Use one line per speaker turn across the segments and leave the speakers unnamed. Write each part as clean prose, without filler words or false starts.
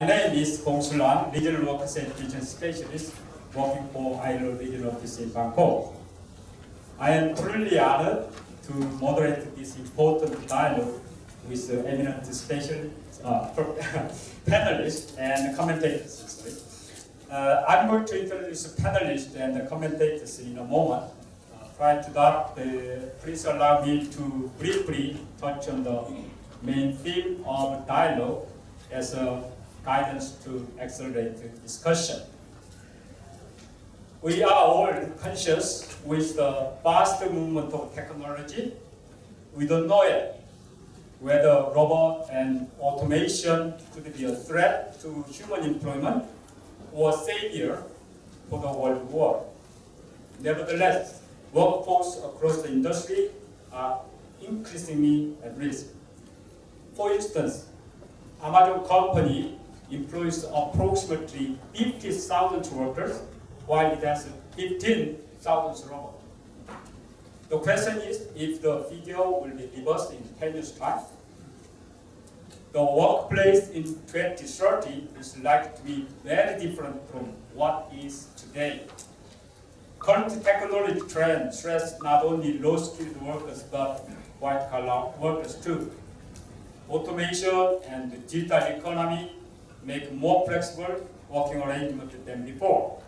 My name is Bong Sulan, Regional Workers Education Specialist working for ILO Regional Office in Bangkok. I am truly honored to moderate this important dialogue with eminent special panelists and commentators. I'm going to introduce the panelists and the commentators in a moment. Prior to that, please allow me to briefly touch on the main theme of dialogue as a guidance to accelerate the discussion. We are all conscious with the fast movement of technology. We don't know yet whether robot and automation could be a threat to human employment or a savior for the world war. Nevertheless, workforce across the industry are increasingly at risk. For instance, Amazon company employs approximately 50,000 workers, while it has 15,000 robots. The question is if the figure will be reversed in 10 years' time. The workplace in 2030 is likely to be very different from what is today. Current technology trends stress not only low-skilled workers but white-collar workers too. Automation and the digital economy make more flexible working arrangements than before.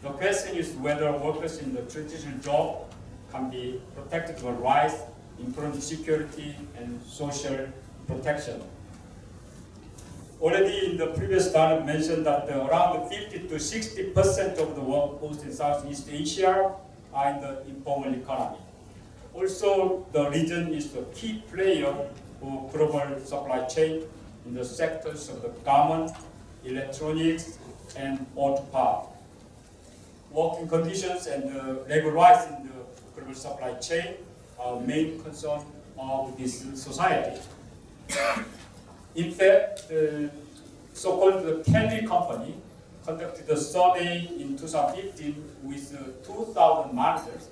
The question is whether workers in the traditional job can be protected or rise, improved security and social protection. Already in the previous dialogue mentioned that around 50 to 60% of the workforce in Southeast Asia are in the informal economy. Also, the region is the key player for global supply chain in the sectors of the garment, electronics, and auto part. Working conditions and labor rights in the global supply chain are main concern of this society. In fact, the so-called Kelly company conducted a survey in 2015 with 2,000 managers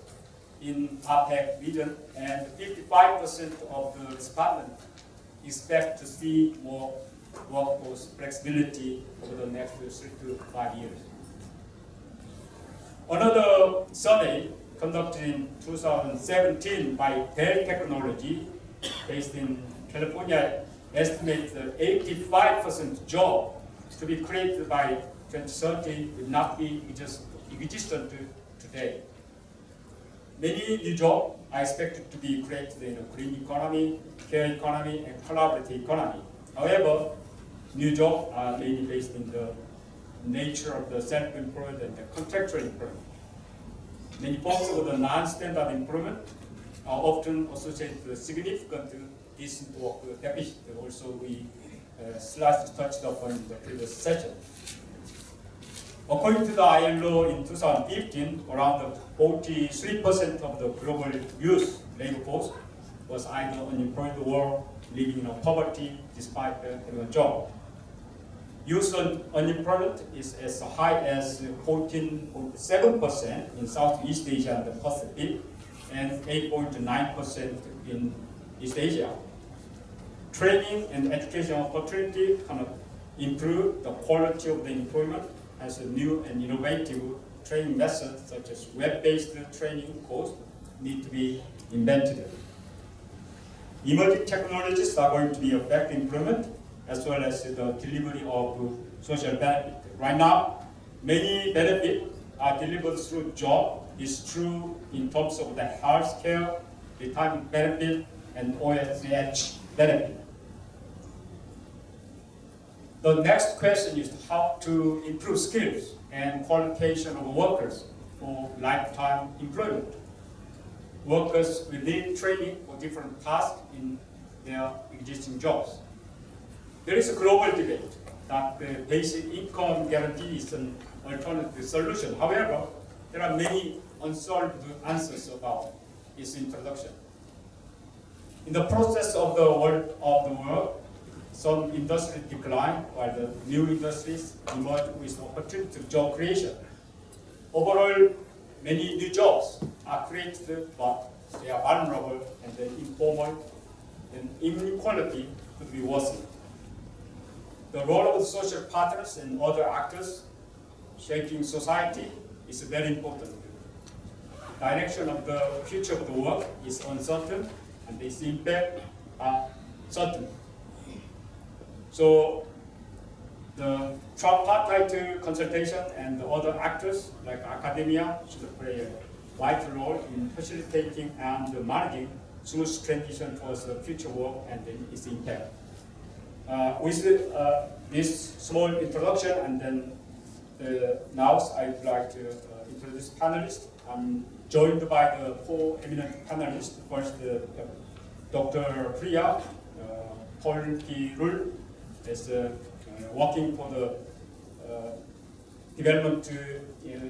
in APEC region, and 55% of the respondents expect to see more workforce flexibility over the next 3 to 5 years. Another survey conducted in 2017 by Dell Technology, based in California, estimates that 85% job to be created by 2030 will not be existent today. Many new jobs are expected to be created in the green economy, care economy, and collaborative economy. However, new jobs are mainly based in the nature of the self-employed and the contractual employment. Many forms of the non-standard employment are often associated with significant decent work deficit. Also, we slightly touched upon in the previous session. According to the ILO in 2015, around 43% of the global youth labor force was either unemployed or living in poverty despite having a job. Youth unemployment is as high as 14.7% in Southeast Asia and the Pacific, and 8.9% in East Asia. Training and education opportunity can improve the quality of the employment as a new and innovative training methods such as web-based training courses need to be invented. Emerging technologies are going to be affect employment as well as the delivery of social benefit. Right now, many benefits are delivered through job. It's true in terms of the health care, retirement benefit, and OSH benefit. The next question is how to improve skills and qualification of workers for lifetime employment. Workers will need training for different tasks in their existing jobs. There is a global debate that the basic income guarantee is an alternative solution. However, there are many unsolved answers about its introduction. In the process of the world, some industries decline while the new industries emerge with opportunity of job creation. Overall, many new jobs are created, but they are vulnerable and informal, and inequality could be worsened. the role of the social partners and other actors shaping society is very important. Direction of the future of the work is uncertain, and its impact are certain. So the tripartite consultation and the other actors like academia should play a vital role in facilitating and managing smooth transition towards the future work and its impact. With this small introduction, and then now I would like to introduce panelists. I'm joined by the four eminent panelists. First, Dr. Priya Polkirul is working for the Development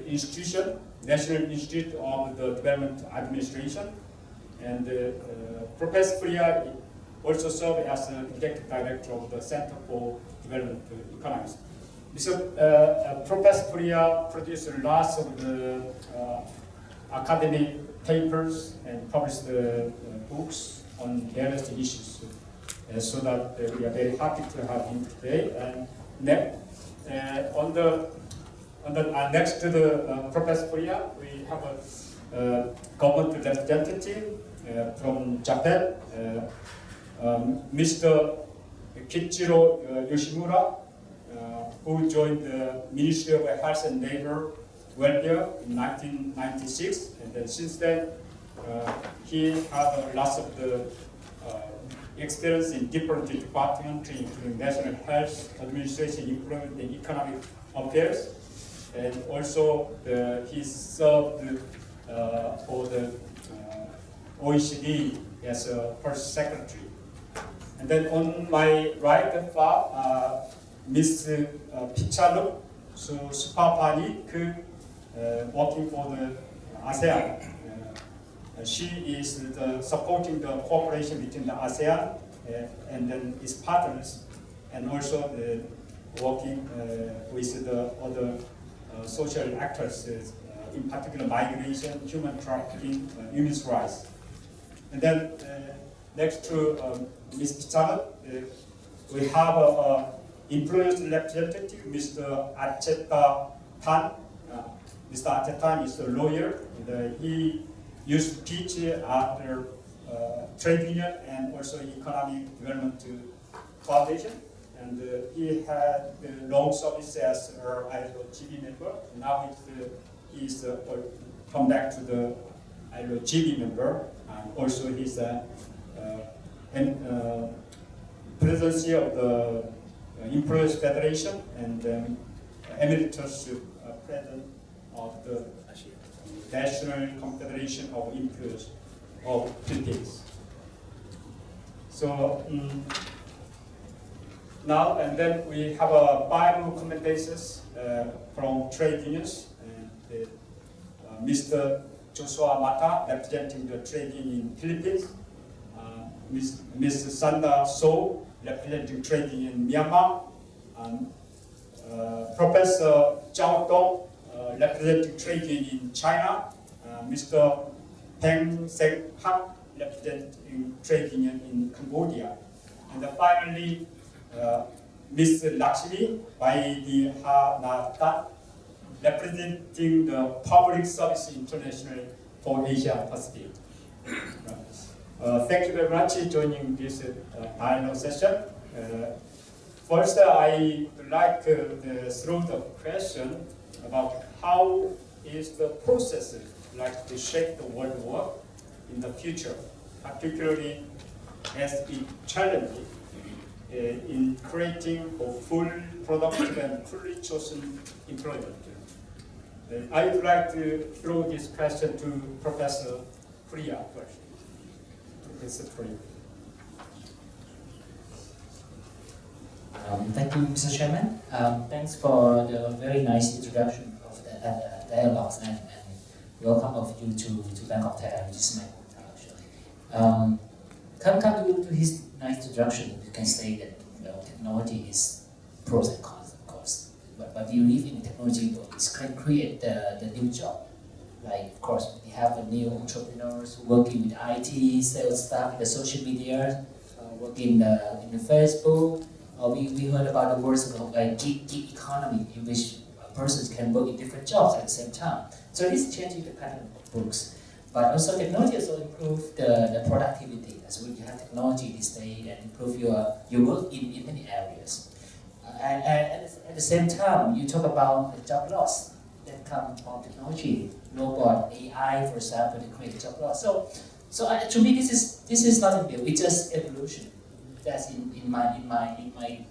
Institution, National Institute of the Development Administration, and Professor Priya also served as the executive director of the Center for Development Economies. Professor Priya produced lots of the academic papers and published books on various issues, so that we are very happy to have him today. And next to the Professor Priya, we have a government representative from Japan, Mr. Kichiro Yoshimura, who joined the Ministry of Health and Labour Welfare in 1996, and then since then he had lots of the experience in different departments, including National Health Administration, Employment and Economic Affairs, and also he served for the OECD as a first secretary. And then on my right and far, Ms. Pichalu Supapanik, working for the ASEAN. She is supporting the cooperation between the ASEAN and then its partners, and also working with the other social actors, in particular migration, human trafficking, human rights. And then next to Ms. Pichalu, we have employers representative, Mr. Acheta Tan. Mr. Acheta Tan is a lawyer, and he used to teach at the trade union and also economic development foundation. And he had a long service as our ILO GB member. Now he's come back to the ILO GB member, and also he's presidency of the Employers Federation and emeritus president of the National Confederation of Employers of Philippines. So now and then we have five recommendations from trade unions. And, Mr. Joshua Mata, representing the trade union in Philippines. Ms. Sanda So, representing trade union in Myanmar. And Professor Zhao Dong, representing trade union in China. Mr. Peng Seng Hak, representing trade union in Cambodia. And finally, Ms. Lakshmi Vaidyanathan, representing the Public Service International for Asia Pacific. Thank you very much for joining this dialogue session. First, I would like to throw the question about how is the process like to shape the world work in the future, particularly as it challenging in creating a full, productive and fully chosen employment. I would like to throw this question to Professor Priya first. Professor Priya.
Thank you, Mr. Chairman. Thanks for the very nice introduction of the dialogues, and welcome of you to Bangkok, Thailand, which is my hometown actually. Come to his nice introduction, you can say that technology is pros and cons, of course. But we live in a technology world, it can create the new job. Like, of course, we have the new entrepreneurs working with IT, sales staff, the social media, working in the Facebook, We heard about the words of like gig economy, in which persons can work in different jobs at the same time. So this is changing the pattern of works. But also technology also improve the productivity. As well, you have technology these days and improve your work in many areas. And at the same time, you talk about the job loss that comes from technology, robot, AI, for example, to create job loss. So to me, this is nothing new. It's just evolution. That's in my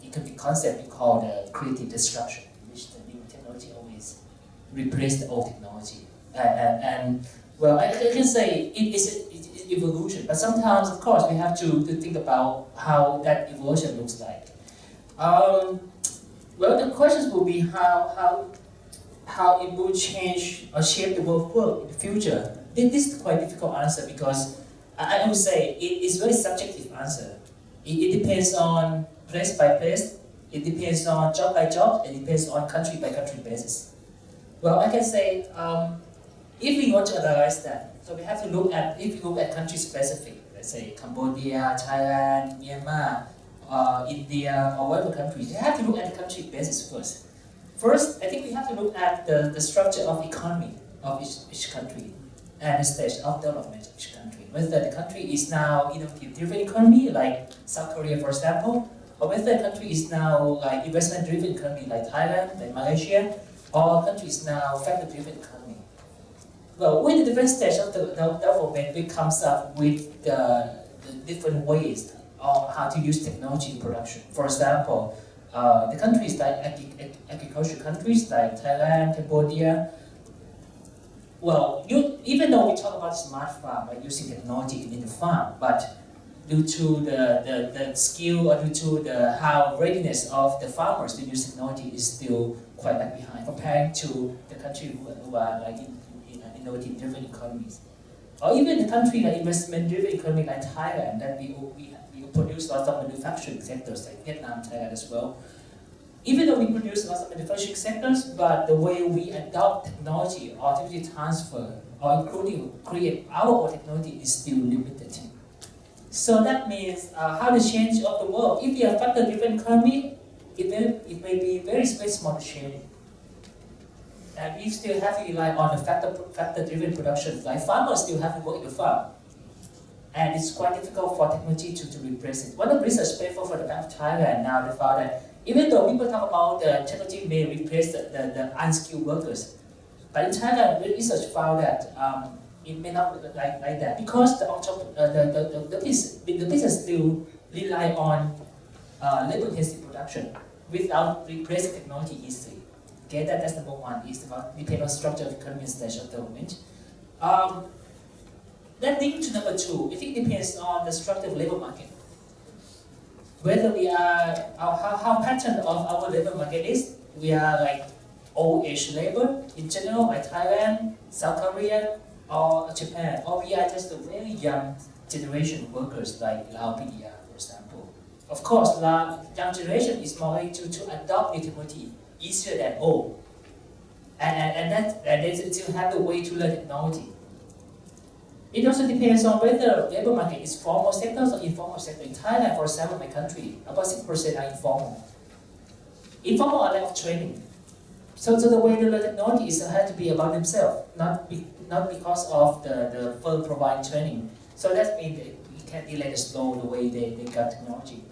economic concept we call the creative destruction, in which the new technology always replace the old technology. And well, I can say it is evolution, but sometimes, of course, we have to think about how that evolution looks like. Well, the questions will be how it will change or shape the world of work in the future. This is quite difficult answer because I would say it is very subjective answer. It depends on place by place, it depends on job by job, it depends on country by country basis. Well, I can say if we want to analyze that, so we have to look at, if you look at country specific, let's say Cambodia, Thailand, Myanmar, India, or whatever countries, you have to look at the country basis first. First, I think we have to look at the structure of economy of each country and the stage of development of each country. Whether the country is now innovative-driven economy, like South Korea, for example, or whether the country is now like investment-driven economy, like Thailand, like Malaysia, or country is now factor-driven economy. Well, with the different stage of the development, we comes up with the different ways of how to use technology in production. For example, the countries like agricultural countries like Thailand, Cambodia. Well, even though we talk about smart farm by using technology in the farm, but due to the skill or due to the how readiness of the farmers to use technology is still quite lag behind compared to the country who are like in innovative-driven economies. Or even the country like investment-driven economy like Thailand, that we produce lots of manufacturing sectors like Vietnam, Thailand as well. Even though we produce lots of manufacturing sectors, but the way we adopt technology or technology transfer or including create our own technology is still limited. So that means how the change of the world. If we are factor-driven economy, it may be very small change. And we still have to rely on the factor-driven production. Like farmers still have to work in the farm. And it's quite difficult for technology to replace it. One of the research paper for the Bank of Thailand now, they found that even though people talk about the technology may replace the unskilled workers, but in Thailand, the research found that it may not look like that because the business still rely on labor-intensive production without replacing technology easily. Okay, that's number one, is about depend on structure of economy and stage of development. That leads to number two, I think it depends on the structure of labor market. Whether we are, how pattern of our labor market is, we are like old age labor in general, like Thailand, South Korea, or Japan, or we are just a very young generation workers like Laos, India, for example. Of course, young generation is more likely to adopt new technology easier than old, and they still have the way to learn technology. It also depends on whether labor market is formal sectors or informal sector. In Thailand, for example, my country, about 6% are informal. Informal are lack of training. So the way to learn technology is had to be about themselves, not because of the firm providing training. So that means that we can't delay the slow the way they got technology.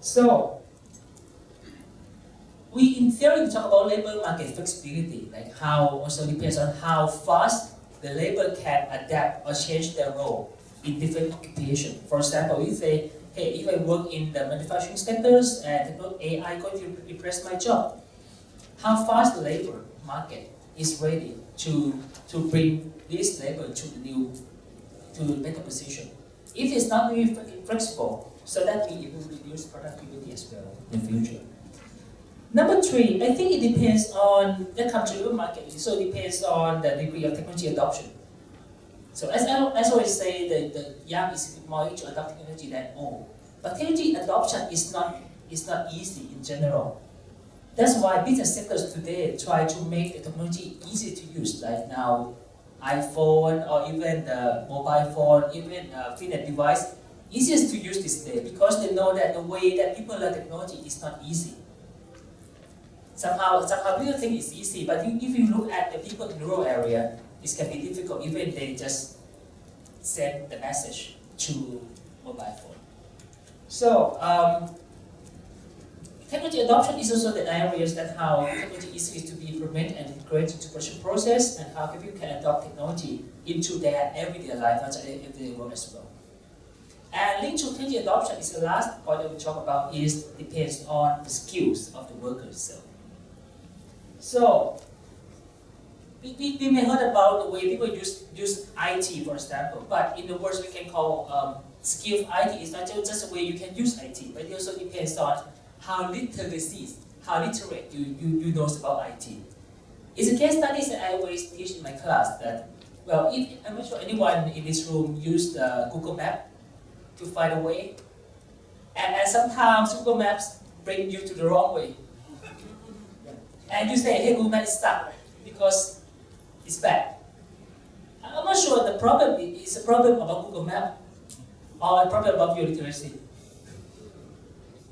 So we in theory talk about labor market flexibility, like how also depends on how fast the labor can adapt or change their role in different occupations. For example, we say, hey, if I work in the manufacturing sectors and AI is going to replace my job, how fast the labor market is ready to bring this labor to a better position. If it's not really flexible, so that it will reduce productivity as well in the future. Number three, I think it depends on the country labor market. So it depends on the degree of technology adoption. So as I always say, the young is more to adopt technology than old. But technology adoption is not easy in general. That's why business sectors today try to make the technology easy to use. Like now, iPhone or even the mobile phone, even fitness device, easiest to use these days because they know that the way that people learn technology is not easy. Somehow people think it's easy, but if you look at the people in rural area, it can be difficult even if they just send the message to mobile phone. So technology adoption is also the areas that how technology is easy to be implemented and integrated into production process, and how people can adopt technology into their everyday life, not just everyday work as well. And linked to technology adoption is the last point that we talk about is depends on the skills of the workers itself. So we may heard about the way people use IT, for example, but in the words we can call skill of IT is not just the way you can use IT, but it also depends on how literate you know about IT. It's a case study that I always teach in my class that, well, if, I'm not sure anyone in this room used Google Maps to find a way, and sometimes Google Maps bring you to the wrong way. And you say, hey, Google Maps is stuck because it's bad. I'm not sure the problem is a problem about Google Maps or a problem about your literacy.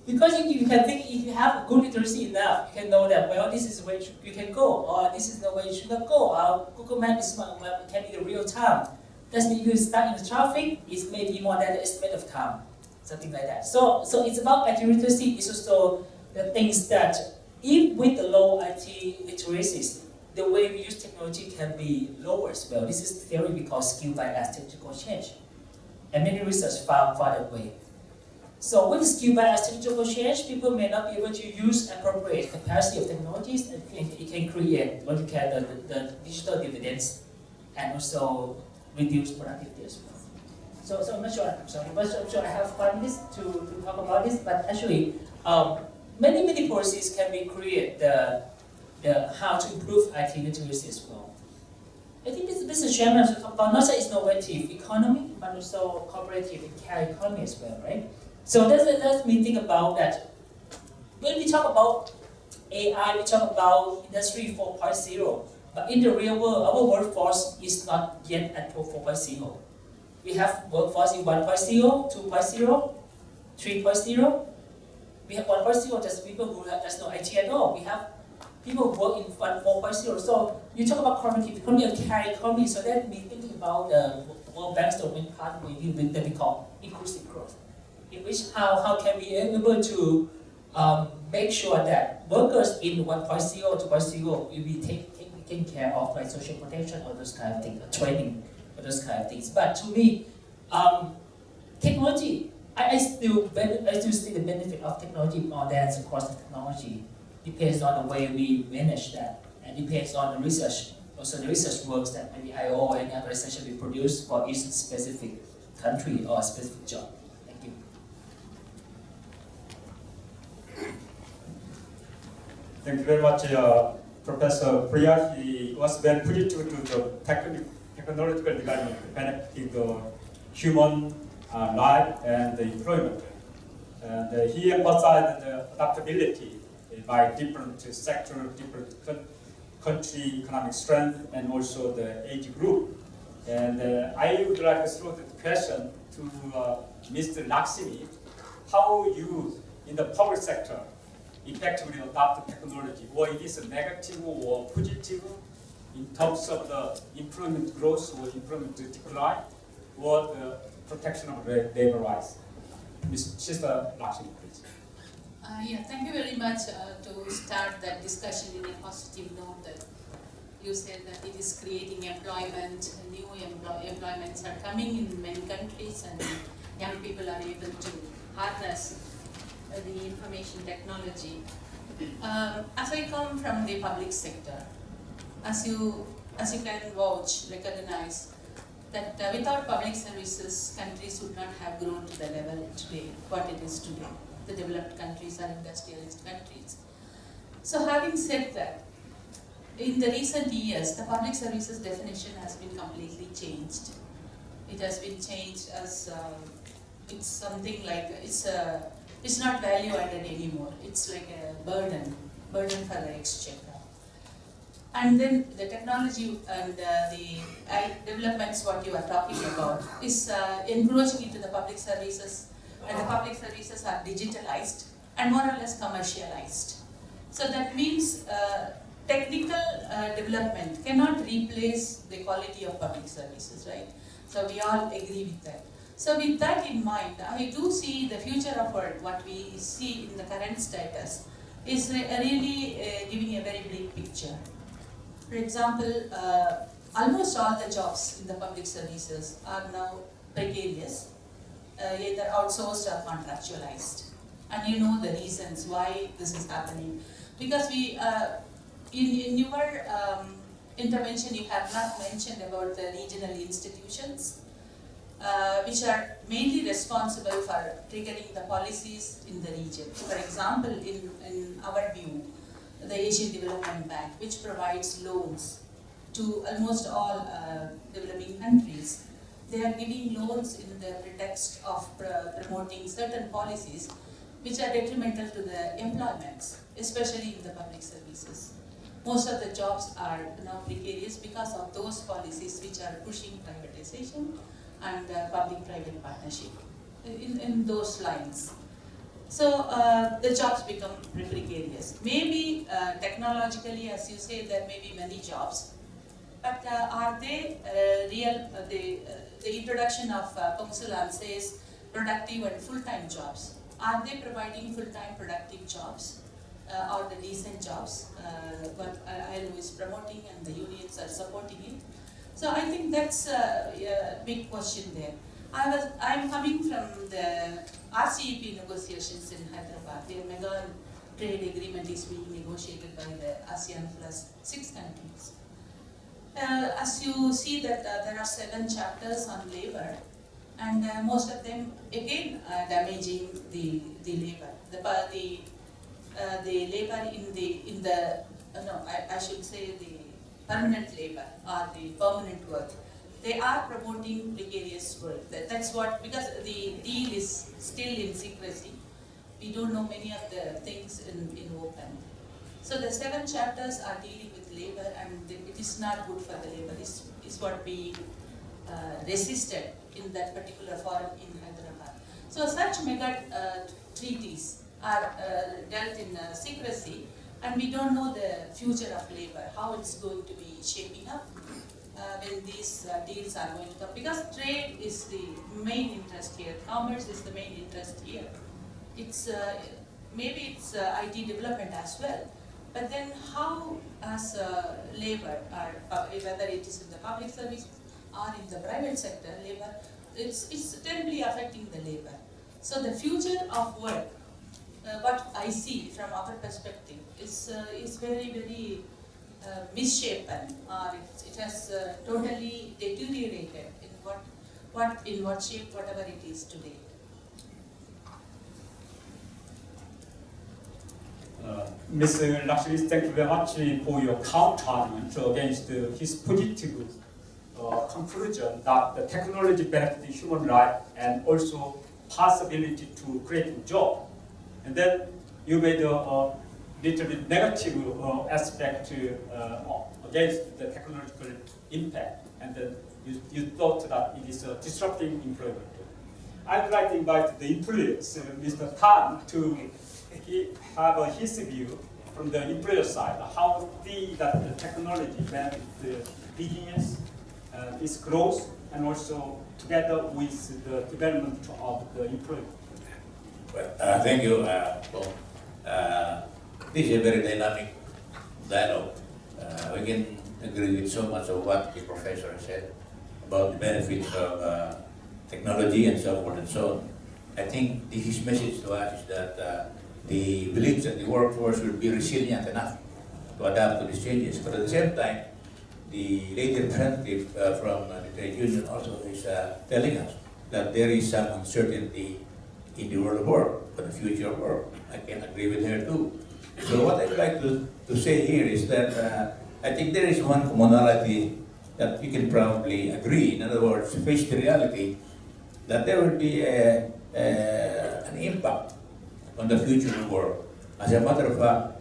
Because you can think if you have good literacy enough, you can know that, well, this is where you can go, or this is the way you should not go, or Google Maps is can be the real time. That means if you stuck in the traffic, it may be more than the estimate of time, something like that. So it's about IT literacy. It's also the things that, if with the low IT literacies, the way we use technology can be lower as well. This is the theory we call skill bias technical change. And many research found that way. So with skill bias technical change, people may not be able to use appropriate capacity of technologies, and it can create what we call the digital dividends, and also reduce productivity as well. So I'm not sure, I'm sure I have 5 minutes to talk about this, but actually, many policies can be created, how to improve IT literacy as well. I think this is chairman to talk about not just innovative economy, but also cooperative and care economy as well, right? So let me think about that. When we talk about AI, we talk about Industry 4.0, but in the real world, our workforce is not yet at 4.0. We have workforce in 1.0, 2.0, 3.0. We have 1.0, just people who have just no IT at all. We have people who work in 4.0. So you talk about cooperative economy and care economy, so that means thinking about the World Bank's domain pathway that we call inclusive growth. In which how can we be able to make sure that workers in 1.0, 2.0 will be taken care of, like social protection or those kind of things, training or those kind of things. But to me, technology, I still see the benefit of technology more than the cost of technology. Depends on the way we manage that, and depends on the research. Also, the research works that maybe IO or any other research we produce for each specific country or specific job. Thank you.
Thank you very much, Professor Priya. He was very positive to the technological development benefiting the human life and the employment. And he emphasized the adaptability by different sector, different country economic strength, and also the age group. And I would like to throw the question to Mr. Lakshmi, how you in the public sector effectively adopt technology, or it is a negative or positive in terms of the employment growth or employment decline, or the protection of labor rights. Ms. Sister Lakshmi, please.
Yeah, thank you very much to start that discussion in a positive note. That you said that it is creating employment, new employments are coming in many countries, and young people are able to harness the information technology. As I come from the public sector, as you can recognize that without public services, countries would not have grown to the level today, what it is today. The developed countries are industrialist countries. So having said that, in the recent years, the public services definition has been completely changed. It has been changed as it's something like it's not value added anymore. It's like a burden for the exchequer. And then the technology and the developments what you are talking about is encroaching into the public services, and the public services are digitalized and more or less commercialized. So that means technical development cannot replace the quality of public services, right? So we all agree with that. So with that in mind, I do see the future of work, what we see in the current status, is really giving a very bleak picture. For example, almost all the jobs in the public services are now precarious, either outsourced or contractualized. And you know the reasons why this is happening. Because we, in your intervention, you have not mentioned about the regional institutions, which are mainly responsible for triggering the policies in the region. For example, in our view, the Asian Development Bank, which provides loans to almost all developing countries, they are giving loans in the pretext of promoting certain policies which are detrimental to the employments, especially in the public services. Most of the jobs are now precarious because of those policies which are pushing privatization and public-private partnership in those lines. So the jobs become precarious. Maybe technologically, as you say, there may be many jobs, but are they real? The introduction of Pongsulan says productive and full-time jobs. Are they providing full-time productive jobs or the decent jobs? What ILO is promoting and the unions are supporting it. So I think that's a big question there. I'm coming from the RCEP negotiations in Hyderabad. The mega trade agreement is being negotiated by the ASEAN plus 6 countries. As you see that there are 7 chapters on labor, and most of them again damaging the labor. The labor in the I should say the permanent labor or the permanent work. They are promoting precarious work. That's what, because the deal is still in secrecy. We don't know many of the things in open. So the 7 chapters are dealing with labor, and it is not good for the labor. Is what being resisted in that particular forum in Hyderabad. So such mega treaties are dealt in secrecy, and we don't know the future of labor, how it's going to be shaping up when these deals are going to come. Because trade is the main interest here, commerce is the main interest here. It's maybe it's IT development as well. But then how as labor, or whether it is in the public service or in the private sector, labor, it's terribly affecting the labor. So the future of work, what I see from our perspective, is very, very misshapen, or it has totally deteriorated in what shape, whatever it is today.
Mr. Lakshmi, thank you very much for your counter-argument against his positive conclusion that the technology benefits human rights and also possibility to create a job. And then you made a little bit negative aspect against the technological impact, and then you thought that it is disrupting employment. I'd like to invite the employers, Mr. Tan, to have his view from the employer side, how that the technology benefits the business, its growth, and also together with the development of the employment.
Well, thank you, Paul. This is a very dynamic dialogue. We can agree with so much of what the professor said about the benefits of technology and so forth and so on. I think his message to us is that the belief that the workforce will be resilient enough to adapt to these changes. But at the same time, the late representative from the trade union also is telling us that there is some uncertainty in the world of work, for the future of work. I can agree with her too. So what I'd like to say here is that I think there is one commonality that you can probably agree. In other words, face the reality that there will be an impact on the future of work. As a matter of fact,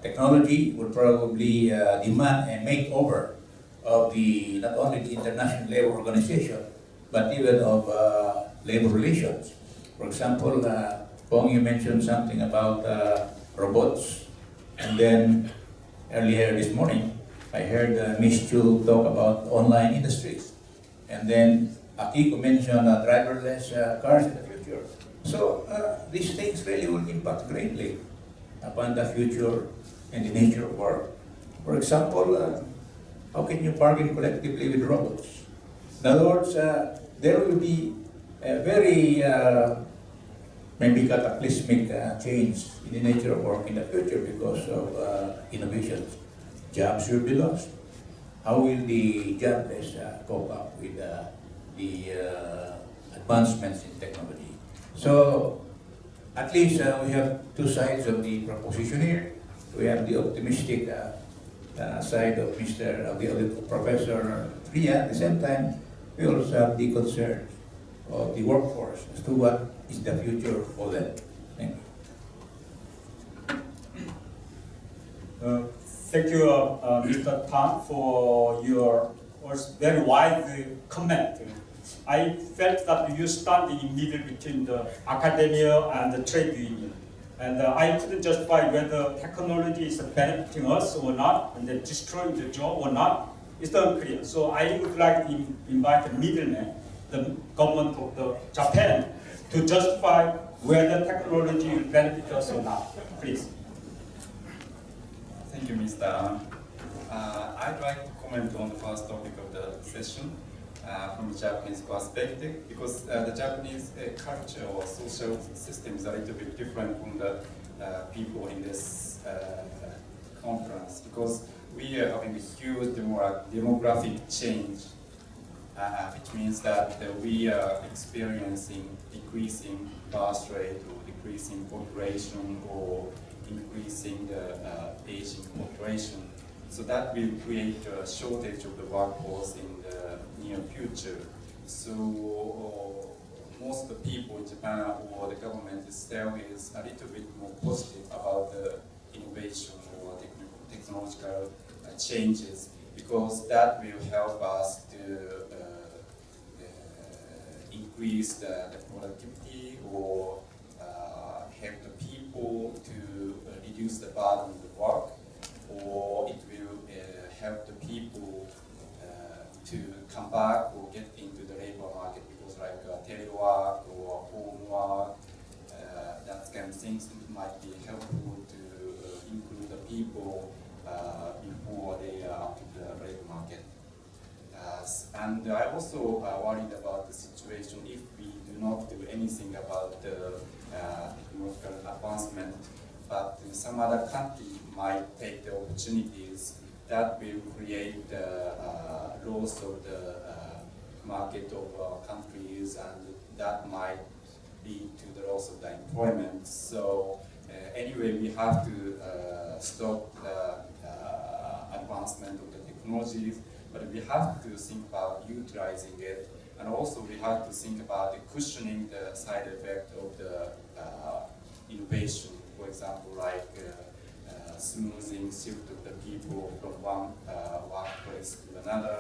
technology would probably demand a makeover of the not only the International Labour Organization, but even of labor relations. For example, Pong, you mentioned something about robots, and then earlier this morning, I heard Ms. Chu talk about online industries, and then Akiko mentioned driverless cars in the future. So these things really will impact greatly upon the future and the nature of work. For example, how can you bargain collectively with robots? In other words, there will be a very maybe cataclysmic change in the nature of work in the future because of innovations. Jobs will be lost. How will the jobless cope up with the advancements in technology? So at least we have two sides of the proposition here. We have the optimistic side of the Professor Ria. At the same time, we also have the concern of the workforce as to what is the future for them. Thank you.
Thank you, Mr. Tan, for your very wide comment. I felt that you stand in the middle between the academia and the trade union. And I couldn't justify whether technology is benefiting us or not, and then destroying the job or not. It's unclear. So I would like to invite the middleman, the government of Japan, to justify whether technology will benefit us or not. Please.
Thank you, Mr. An. I'd like to comment on the first topic of the session from the Japanese perspective, because the Japanese culture or social system is a little bit different from the people in this conference, because we are having a huge demographic change, which means that we are experiencing decreasing birth rate or decreasing population or increasing the aging population. So that will create a shortage of the workforce in the near future. So most of the people in Japan or the government itself is a little bit more positive about the innovation or technological changes, because that will help us to increase the productivity or help the people to reduce the burden of the work, or it will help the people to come back or get into the labor market, because like telework or home work, that kind of things might be helpful to include the people before they are in the labor market. And I also worried about the situation if we do not do anything about the technological advancement, but some other country might take the opportunities that will create loss of the market of countries, and that might lead to the loss of the employment. So anyway, we have to stop the advancement of the technologies, but we have to think about utilizing it, and also we have to think about cushioning the side effect of the innovation. For example, like smoothing shift of the people from one workplace to another,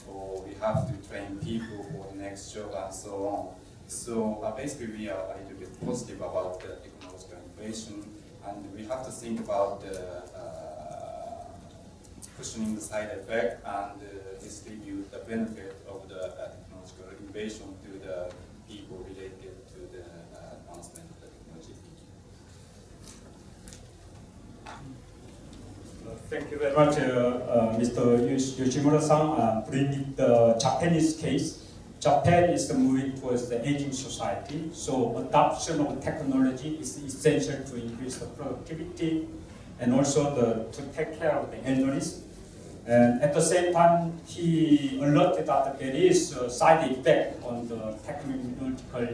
or we have to train people for the next job and so on. So basically we are a little bit positive about the technological innovation, and we have to think about the cushioning the side effect and distribute the benefit of the technological innovation to the people related to the advancement of the technology.
Thank you very much, Mr. Yoshimura-san. Bringing the Japanese case. Japan is moving towards the aging society, so adoption of technology is essential to increase the productivity and also to take care of the elderly. And at the same time, he alerted that there is a side effect on the technological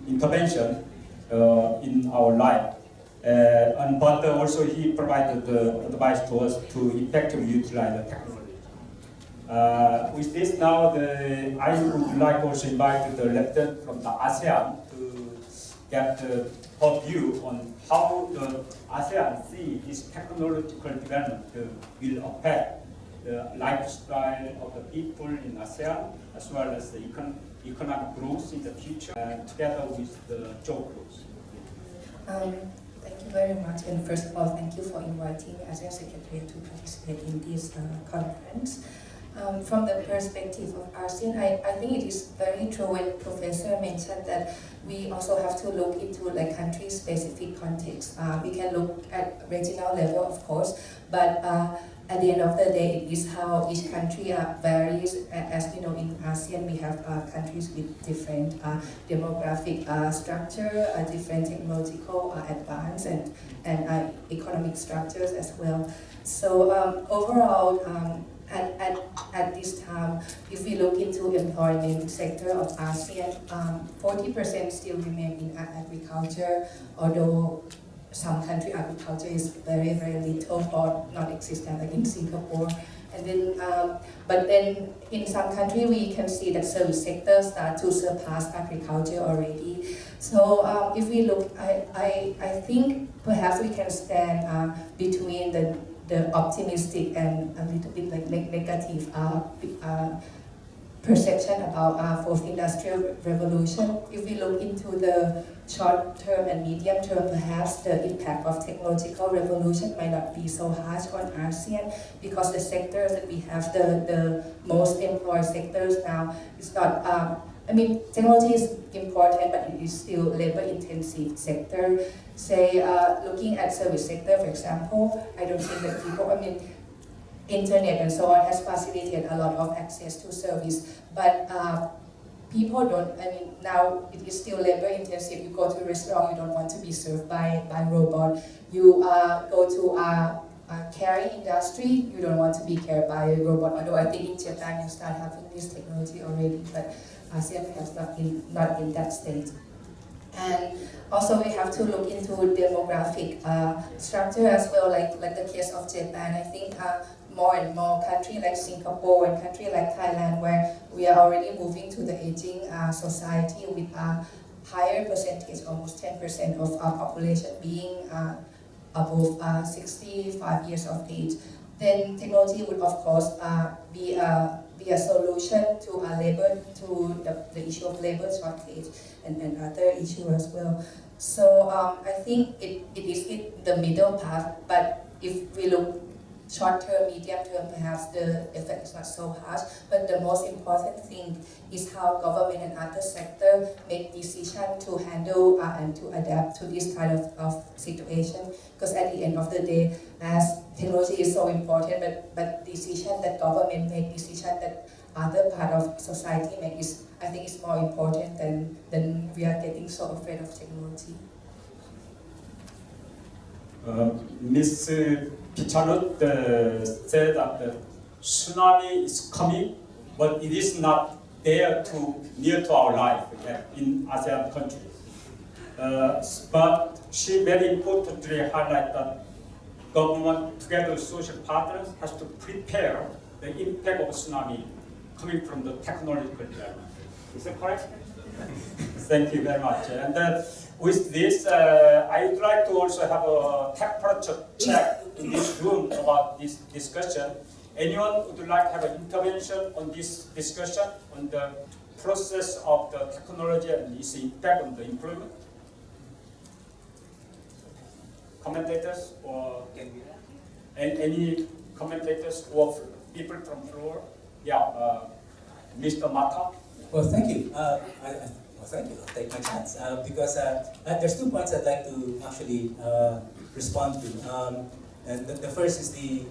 intervention in our life. But also he provided the advice to us to effectively utilize the technology. With this now, I would like also invite the representative from the ASEAN to get her view on how the ASEAN see this technological development will affect the lifestyle of the people in ASEAN as well as the economic growth in the future, together with the job growth.
Thank you very much. And first of all, thank you for inviting ASEAN Secretariat to participate in this conference. From the perspective of ASEAN, I think it is very true when Professor mentioned that we also have to look into like country-specific context. We can look at regional level, of course, but at the end of the day, it is how each country varies. As you know, in ASEAN, we have countries with different demographic structure, different technological advance, and economic structures as well. So overall, at this time, if we look into employment sector of ASEAN, 40% still remain in agriculture, although some country agriculture is very, very little or non-existent, like in Singapore. And then, but then in some country we can see that service sector start to surpass agriculture already. So if we look, I think perhaps we can stand between the optimistic and a little bit like negative perception about fourth industrial revolution. If we look into the short term and medium term, perhaps the impact of technological revolution might not be so harsh on ASEAN, because the sectors that we have, the most employed sectors now, is not, I mean, technology is important, but it is still labor intensive sector. Say, looking at service sector, for example, I don't think that people, I mean, internet and so on has facilitated a lot of access to service, but people don't, I mean, now it is still labor intensive. You go to a restaurant, you don't want to be served by robot. You go to a caring industry, you don't want to be cared by a robot, although I think in Japan you start having this technology already, but ASEAN has not in that state. And also we have to look into demographic structure as well, like the case of Japan. I think more and more countries like Singapore and countries like Thailand, where we are already moving to the aging society with a higher percentage, almost 10% of our population being above 65 years of age. Then technology would of course be a solution to the issue of labor shortage and other issues as well. So I think it is in the middle path, but if we look short term, medium term, perhaps the effect is not so harsh. But the most important thing is how government and other sector make decision to handle and to adapt to this kind of situation. Because at the end of the day, as technology is so important, but decision that government make, decision that other part of society make is, I think, is more important than we are getting so afraid of technology.
Ms. Picharut said that the tsunami is coming, but it is not near to our life in ASEAN countries. But she very importantly highlighted that government together with social partners has to prepare the impact of tsunami coming from the technological development. Is that correct? Thank you very much. And with this, I would like to also have a temperature check in this room about this discussion. Anyone would like to have an intervention on this discussion on the process of the technology and its impact on the employment? Commentators or any commentators or people from floor? Yeah, Mr. Mata.
Well, thank you. Thank you. I'll take my chance because there's 2 points I'd like to actually respond to. And the first is the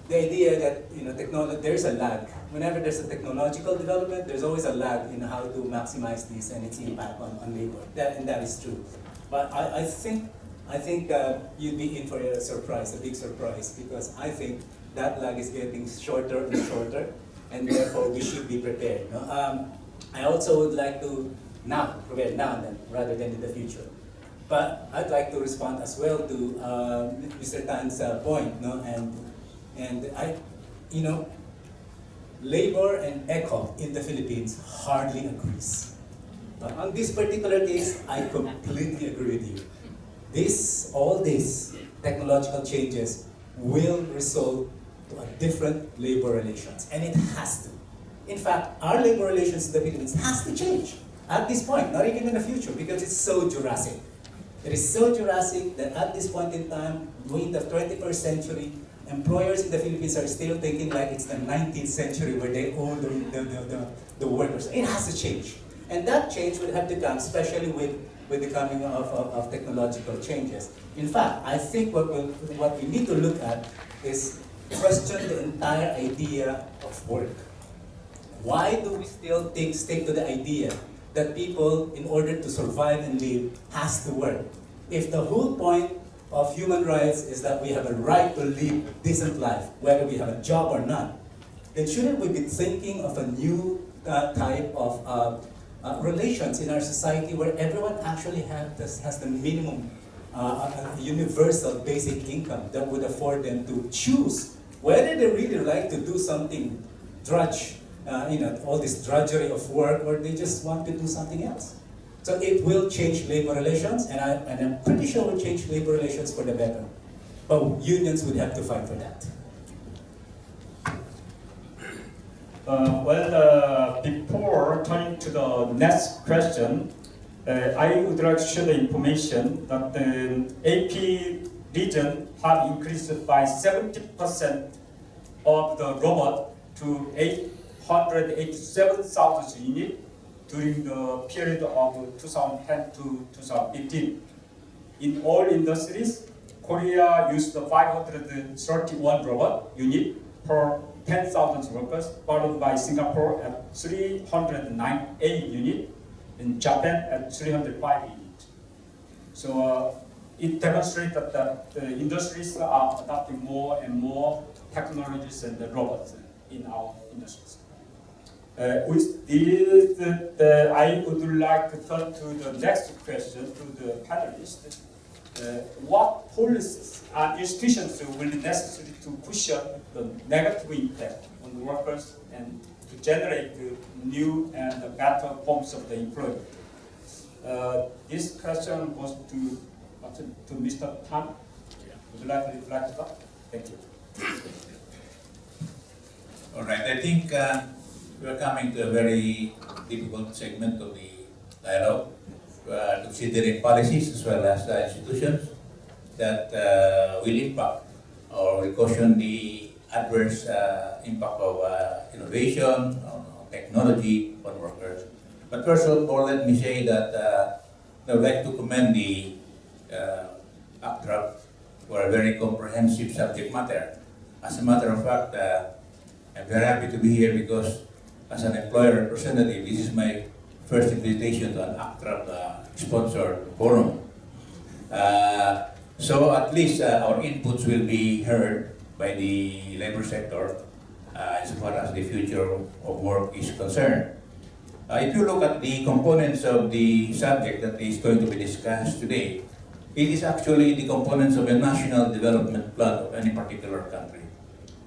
idea that there is a lag. Whenever there's a technological development, there's always a lag in how to maximize this and its impact on labor. That is true. But I think you'd be in for a surprise, a big surprise, because I think that lag is getting shorter and shorter, and therefore we should be prepared. No? I also would like to prepare now then, rather than in the future. But I'd like to respond as well to Mr. Tan's point, no? And I, labor and eco in the Philippines hardly agrees. On this particular case, I completely agree with you. All these technological changes will result to a different labor relations, and it has to. In fact, our labor relations in the Philippines has to change at this point, not even in the future, because it's so Jurassic. It is so Jurassic that at this point in time, in the 21st century, employers in the Philippines are still thinking like it's the 19th century where they own the workers. It has to change. And that change will have to come, especially with the coming of technological changes. In fact, I think what we need to look at is question the entire idea of work. Why do we still stick to the idea that people, in order to survive and live, has to work? If the whole point of human rights is that we have a right to live a decent life, whether we have a job or not, then shouldn't we be thinking of a new type of relations in our society where everyone actually has the minimum universal basic income that would afford them to choose whether they really like to do something all this drudgery of work, or they just want to do something else. So it will change labor relations, and I'm pretty sure it will change labor relations for the better. But unions would have to fight for that.
Before turning to the next question, I would like to share the information that the AP region have increased by 70% of the robot to 887,000 units during the period of 2010 to 2015. In all industries, Korea used 531 robot unit per 10,000 workers, followed by Singapore at 398 units, and Japan at 305 units. So it demonstrates that the industries are adopting more and more technologies and the robots in our industries. With this, I would like to turn to the next question to the panelists. What policies and institutions will be necessary to cushion the negative impact on the workers and to generate new and better forms of the employment? This question goes to Mr. Tan. Would you like to reflect on that? Thank you.
All right, I think we're coming to a very difficult segment of the dialogue, considering policies as well as institutions that will impact or will caution the adverse impact of innovation, on technology, on workers. But first of all, let me say that I would like to commend the ACTRAP for a very comprehensive subject matter. As a matter of fact, I'm very happy to be here because as an employer representative, this is my first invitation to an ACTRAP sponsored forum. So at least our inputs will be heard by the labor sector as far as the future of work is concerned. If you look at the components of the subject that is going to be discussed today, it is actually the components of a national development plan of any particular country.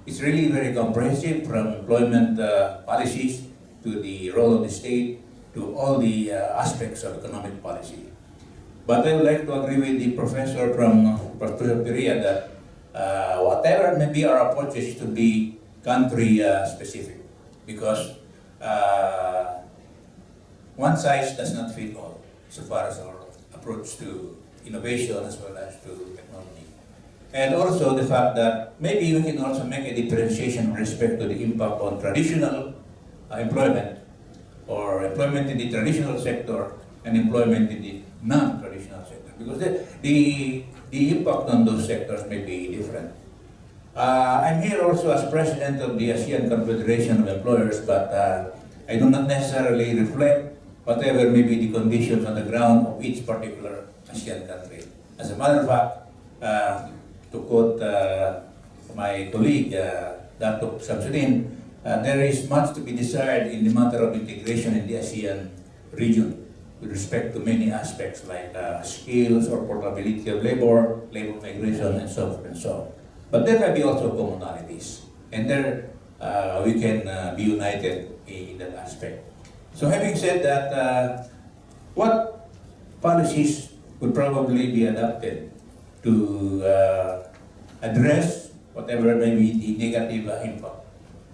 It's really very comprehensive, from employment policies to the role of the state to all the aspects of economic policy. But I would like to agree with the professor from Professor Perea that whatever may be our approaches to be country specific, because one size does not fit all so far as our approach to innovation as well as to technology. And also the fact that maybe we can also make a differentiation with respect to the impact on traditional employment, or employment in the traditional sector and employment in the non-traditional sector, because the impact on those sectors may be different. I'm here also as president of the ASEAN Confederation of Employers, but I do not necessarily reflect whatever may be the conditions on the ground of each particular ASEAN country. As a matter of fact, to quote my colleague, Dato' Samsudin, there is much to be desired in the matter of integration in the ASEAN region with respect to many aspects like skills or portability of labor migration, and so forth and so on. But there may be also commonalities, and there we can be united in that aspect. So having said that, what policies would probably be adopted to address whatever may be the negative impact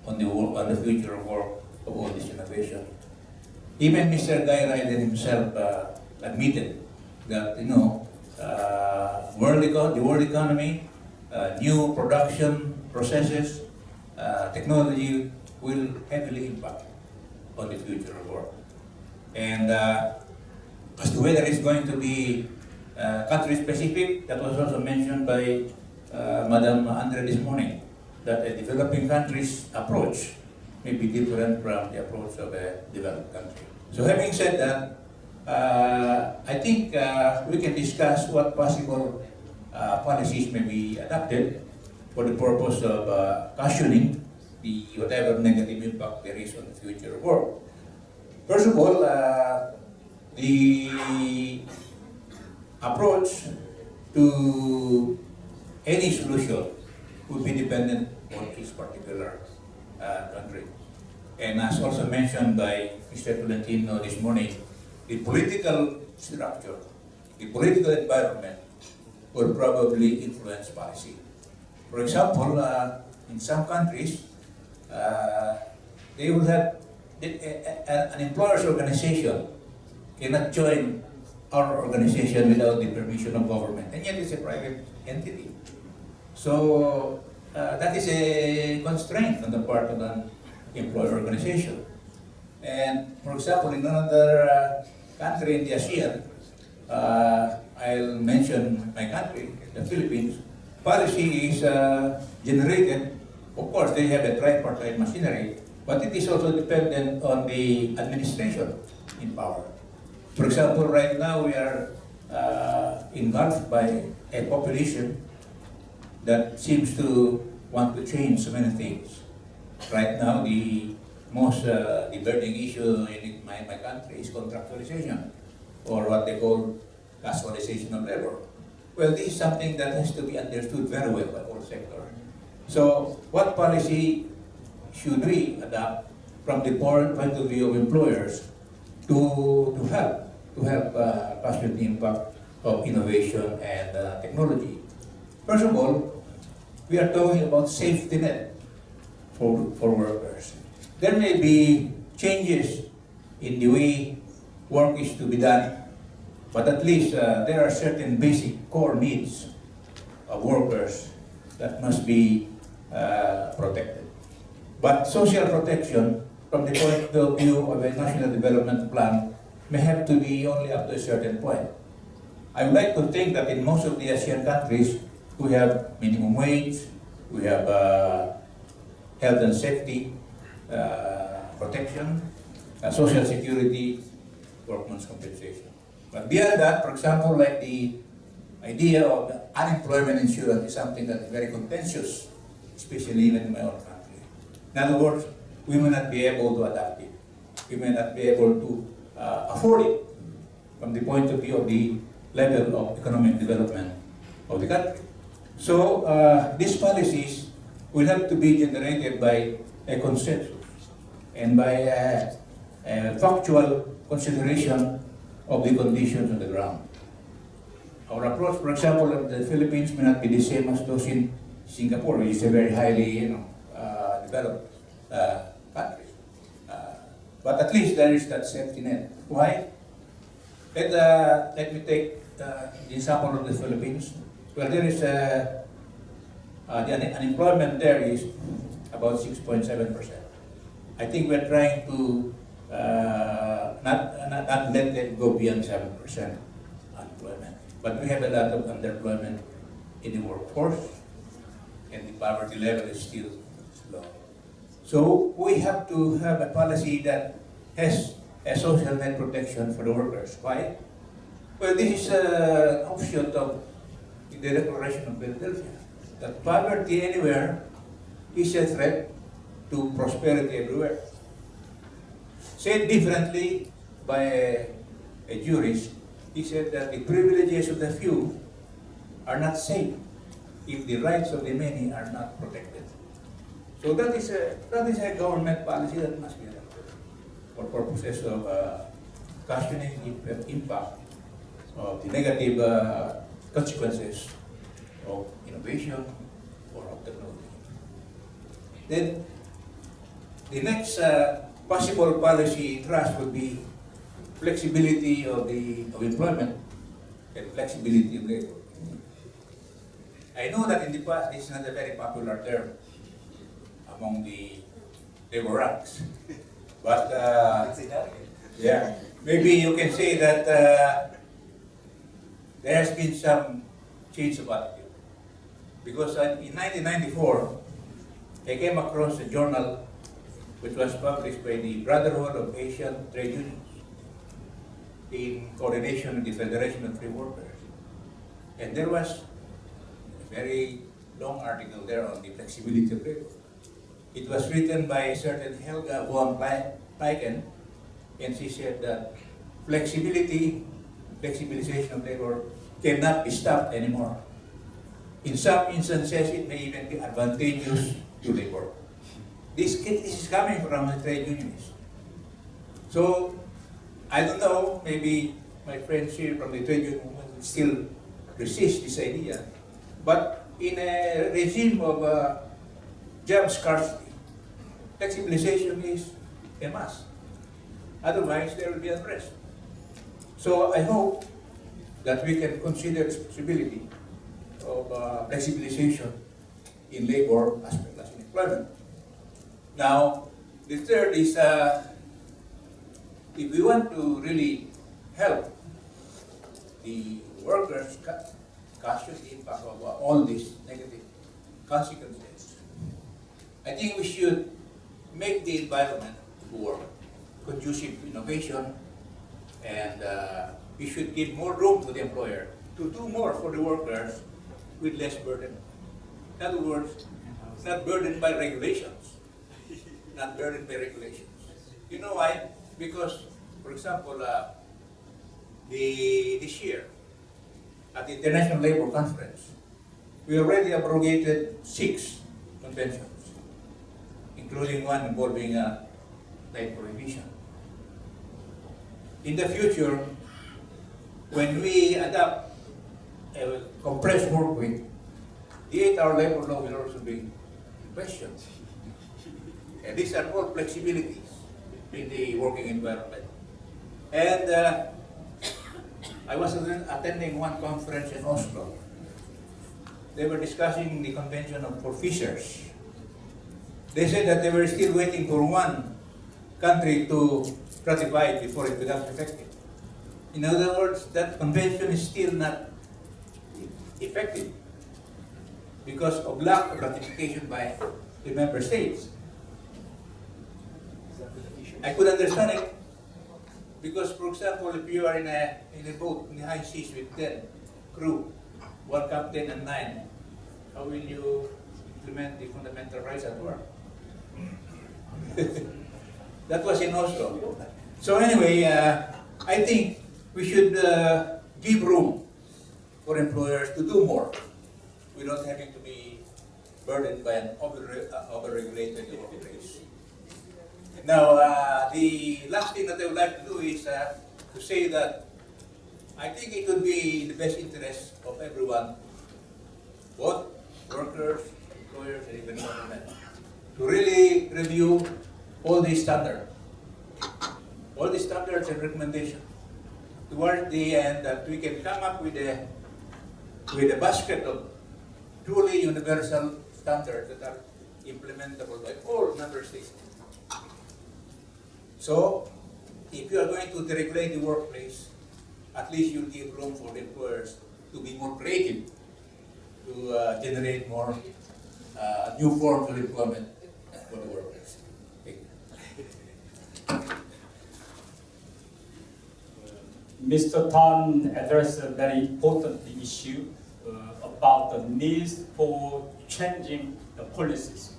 on the future of work of all this innovation? Even Mr. Guy Ryder himself admitted that the world economy, new production processes, technology will heavily impact on the future of work. And as to whether it's going to be country specific, that was also mentioned by Madam Andre this morning, that a developing country's approach may be different from the approach of a developed country. So having said that, I think we can discuss what possible policies may be adopted for the purpose of cushioning the whatever negative impact there is on the future of work. First of all, the approach to any solution would be dependent on each particular country. And as also mentioned by Mr. Tolentino this morning, the political structure, the political environment will probably influence policy. For example, in some countries, they will have an employers' organization cannot join our organization without the permission of government, and yet it's a private entity. So that is a constraint on the part of an employer organization. And for example, in another country in the ASEAN, I'll mention my country, the Philippines. Policy is generated, of course they have a tripartite machinery, but it is also dependent on the administration in power. For example, right now we are engulfed by a population that seems to want to change so many things. Right now, the burning issue in my country is contractualization, or what they call casualization of labor. Well, this is something that has to be understood very well by all sectors. So, what policy should we adopt from the point of view of employers to help cushion the impact of innovation and technology? First of all, we are talking about safety net for workers. There may be changes in the way work is to be done, but at least there are certain basic core needs of workers that must be protected. But social protection, from the point of view of a national development plan, may have to be only up to a certain point. I would like to think that in most of the ASEAN countries, we have minimum wage, we have health and safety protection, social security, workman's compensation. But beyond that, for example, like the idea of unemployment insurance is something that is very contentious, especially even in my own country. In other words, we may not be able to adapt it. We may not be able to afford it from the point of view of the level of economic development of the country. So these policies will have to be generated by a consensus and by a factual consideration of the conditions on the ground. Our approach, for example, of the Philippines may not be the same as those in Singapore, which is a very highly developed country. But at least there is that safety net. Why? Let me take the example of the Philippines. Well, there is the unemployment there is about 6.7%. I think we're trying to not let it go beyond 7% unemployment. But we have a lot of underemployment in the workforce, and the poverty level is still low. So we have to have a policy that has a social net protection for the workers. Why? Well, this is an offshoot of the Declaration of Philadelphia, that poverty anywhere is a threat to prosperity everywhere. Said differently by a jurist, he said that the privileges of the few are not safe if the rights of the many are not protected. So that is a government policy that must be adopted for purposes of cushioning the impact of the negative consequences of innovation or of technology. Then the next possible policy thrust would be flexibility of employment and flexibility of labor. I know that in the past this is not a very popular term among the labor ranks, but yeah, maybe you can say that there has been some change of attitude. Because in 1994, I came across a journal which was published by the Brotherhood of Asian Trade Unions in coordination with the Federation of Free Workers. And there was a very long article there on the flexibility of labor. It was written by a certain Helga von Peiken, and she said that flexibilization of labor cannot be stopped anymore. In some instances, it may even be advantageous to labor. This is coming from the trade unionists. So, I don't know, maybe my friends here from the trade union will still resist this idea, but in a regime of job scarcity, flexibilization is a must. Otherwise, there will be unrest. So I hope that we can consider the possibility of flexibilization in labor as well as in employment. Now, the third is if we want to really help the workers cushion the impact of all these negative consequences, I think we should make the environment for conducive to innovation, and we should give more room to the employer to do more for the workers with less burden. In other words, not burdened by regulations. Not burdened by regulations. You know why? Because, for example, this year, at the International Labour Conference, we already abrogated 6 conventions, including one involving night prohibition. In the future, when we adopt a compressed work week, the 8-hour labor law will also be questioned. And these are all flexibilities in the working environment. And I was attending one conference in Oslo. They were discussing the convention for fishers. They said that they were still waiting for one country to ratify it before it becomes effective. In other words, that convention is still not effective because of lack of ratification by the member states. I could understand it because, for example, if you are in a boat in the high seas with 10 crew, 1 captain and 9, how will you implement the fundamental rights at work? That was in Oslo. So anyway, I think we should give room for employers to do more without having to be burdened by an over-regulated workplace. Now, the last thing that I would like to do is to say that I think it would be in the best interest of everyone, both workers, employers, and even government, to really review all these standards and recommendations towards the end, that we can come up with a basket of truly universal standards that are implementable by all member states. So, if you are going to deregulate the workplace, at least you'll give room for the employers to be more creative, to generate more new forms of employment for the workers. Thank you.
Mr. Tan addressed a very important issue about the need for changing the policies,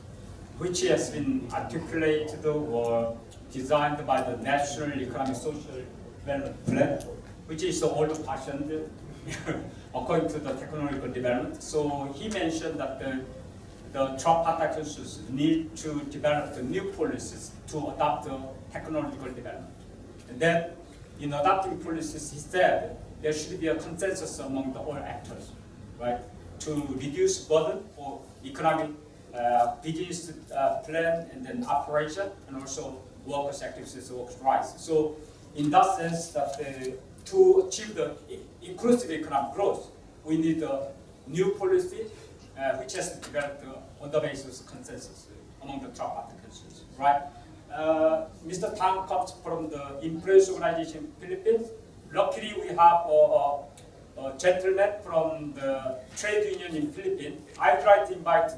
which has been articulated or designed by the National Economic Social Development Plan, which is the old-fashioned according to the technological development. So he mentioned that the tripartite consensus need to develop the new policies to adopt the technological development. And that in adopting policies, he said there should be a consensus among the all actors, right, to reduce burden for economic business plan and then operation, and also workers' activities, workers' rights. So, in that sense, that to achieve the inclusive economic growth, we need a new policy which has to be developed on the basis of consensus among the top applicants, right? Mr. Tang comes from the employees organization in Philippines. Luckily, we have a gentleman from the trade union in Philippines. I tried to invite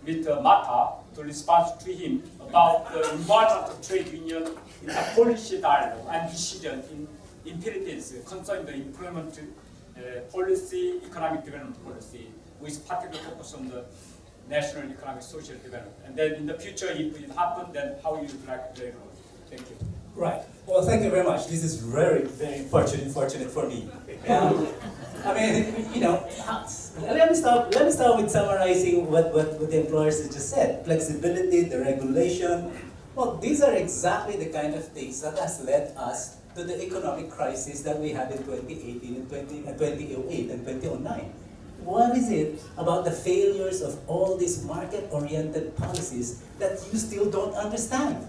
Mr. Mata to respond to him about the involvement of trade union in the policy dialogue and decision in Philippines concerning the employment policy, economic development policy, with particular focus on the national economic social development. And then in the future, if it happens, then how you would like to play a role. Thank you.
Right. Well, thank you very much. This is very, very fortunate for me. I mean, you know, let me start with summarizing what the employers have just said. Flexibility, the regulation. Well, these are exactly the kind of things that has led us to the economic crisis that we had in 2018 and 2008 and 2009. What is it about the failures of all these market-oriented policies that you still don't understand?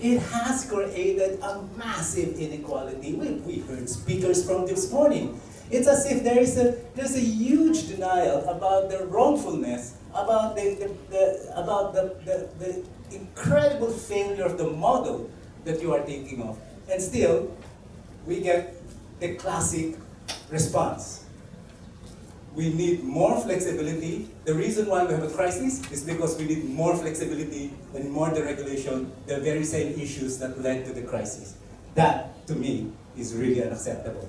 It has created a massive inequality. We heard speakers from this morning. It's as if there's a huge denial about the wrongfulness, about the incredible failure of the model that you are thinking of. And still, we get the classic response. We need more flexibility. The reason why we have a crisis is because we need more flexibility and more deregulation, the very same issues that led to the crisis. That, to me, is really unacceptable.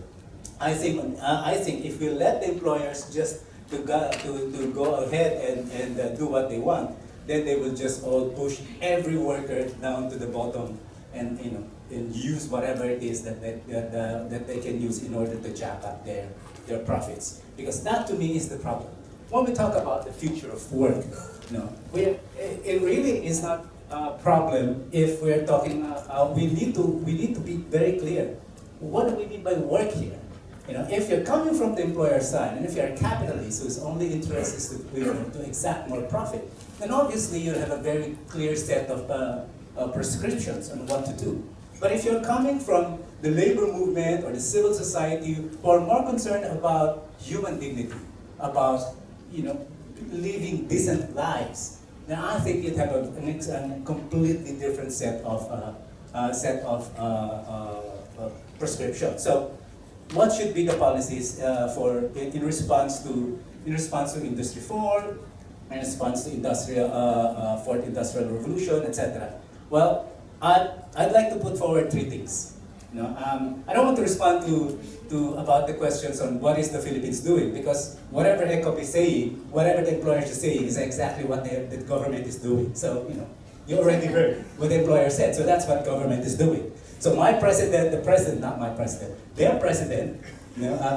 I think if we let the employers just to go ahead and do what they want, then they will just all push every worker down to the bottom and use whatever it is that they can use in order to jack up their profits. Because that to me is the problem. When we talk about the future of work, it really is not a problem if we're talking. We need to be very clear. What do we mean by work here? If you're coming from the employer side, and if you're a capitalist whose only interest is to exact more profit, then obviously you have a very clear set of prescriptions on what to do. But if you're coming from the labor movement or the civil society who are more concerned about human dignity, about living decent lives, then I think you'd have a completely different set of prescriptions. So, what should be the policies in response to Industry 4, in response to Fourth Industrial Revolution, etc.? Well, I'd like to put forward three things. I don't want to respond to about the questions on what is the Philippines doing, because whatever ECOP is saying, whatever the employers are saying, is exactly what the government is doing. So you already heard what the employer said. So that's what government is doing. So their president,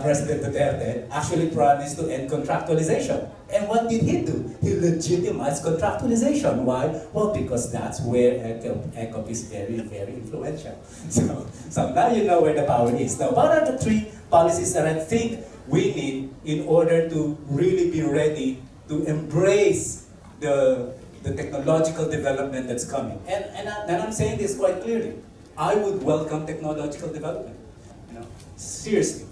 President Duterte, actually promised to end contractualization. And what did he do? He legitimized contractualization. Why? Well, because that's where ECOP is very, very influential. So now you know where the power is. Now, what are the three policies that I think we need in order to really be ready to embrace the technological development that's coming? And I'm saying this quite clearly. I would welcome technological development. Seriously.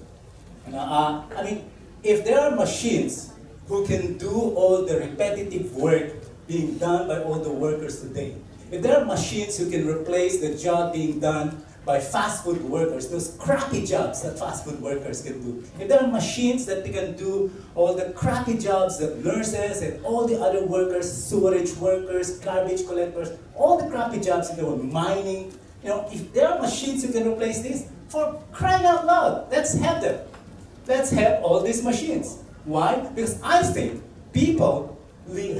I mean, if there are machines who can do all the repetitive work being done by all the workers today, if there are machines who can replace the job being done by fast food workers, those crappy jobs that fast food workers can do, if there are machines that they can do all the crappy jobs that nurses and all the other workers, sewerage workers, garbage collectors, all the crappy jobs in the world, mining, if there are machines who can replace this, for crying out loud, let's have them. Let's have all these machines. Why? Because I think people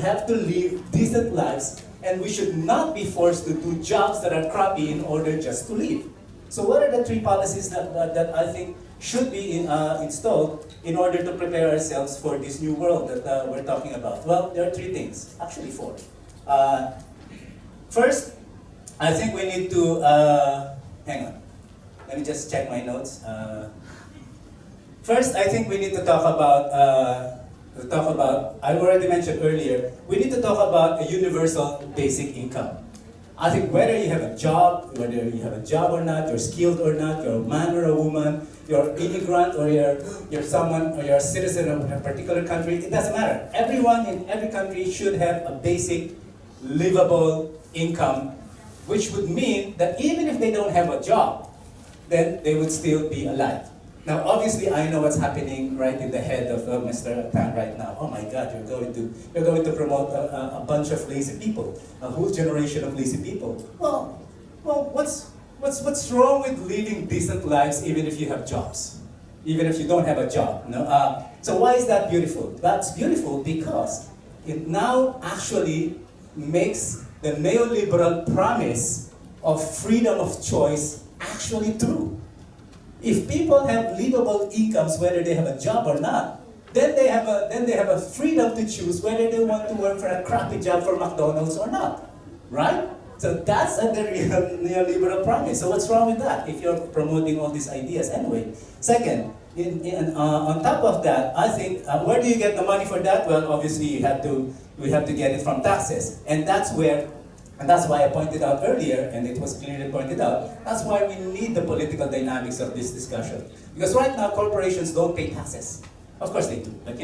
have to live decent lives, and we should not be forced to do jobs that are crappy in order just to live. So what are the three policies that I think should be installed in order to prepare ourselves for this new world that we're talking about? Well, there are three things, actually four. First, I think we need to, hang on. Let me just check my notes. First, I think we need to talk about, I already mentioned earlier, we need to talk about a universal basic income. I think whether you have a job, or not, you're skilled or not, you're a man or a woman, you're immigrant or you're someone or you're a citizen of a particular country, it doesn't matter. Everyone in every country should have a basic livable income, which would mean that even if they don't have a job, then they would still be alive. Now, obviously, I know what's happening right in the head of Mr. Tan right now. Oh my God, you're going to promote a bunch of lazy people, a whole generation of lazy people. Well, what's wrong with living decent lives even if you have jobs, even if you don't have a job? No? So why is that beautiful? That's beautiful because it now actually makes the neoliberal promise of freedom of choice actually true. If people have livable incomes, whether they have a job or not, then they have a freedom to choose whether they want to work for a crappy job for McDonald's or not, right? So that's a neoliberal promise. So what's wrong with that if you're promoting all these ideas anyway? Second, on top of that, I think where do you get the money for that? Well, obviously we have to get it from taxes, and that's why I pointed out earlier, and it was clearly pointed out, that's why we need the political dynamics of this discussion. Because right now, corporations don't pay taxes. Of course they do, but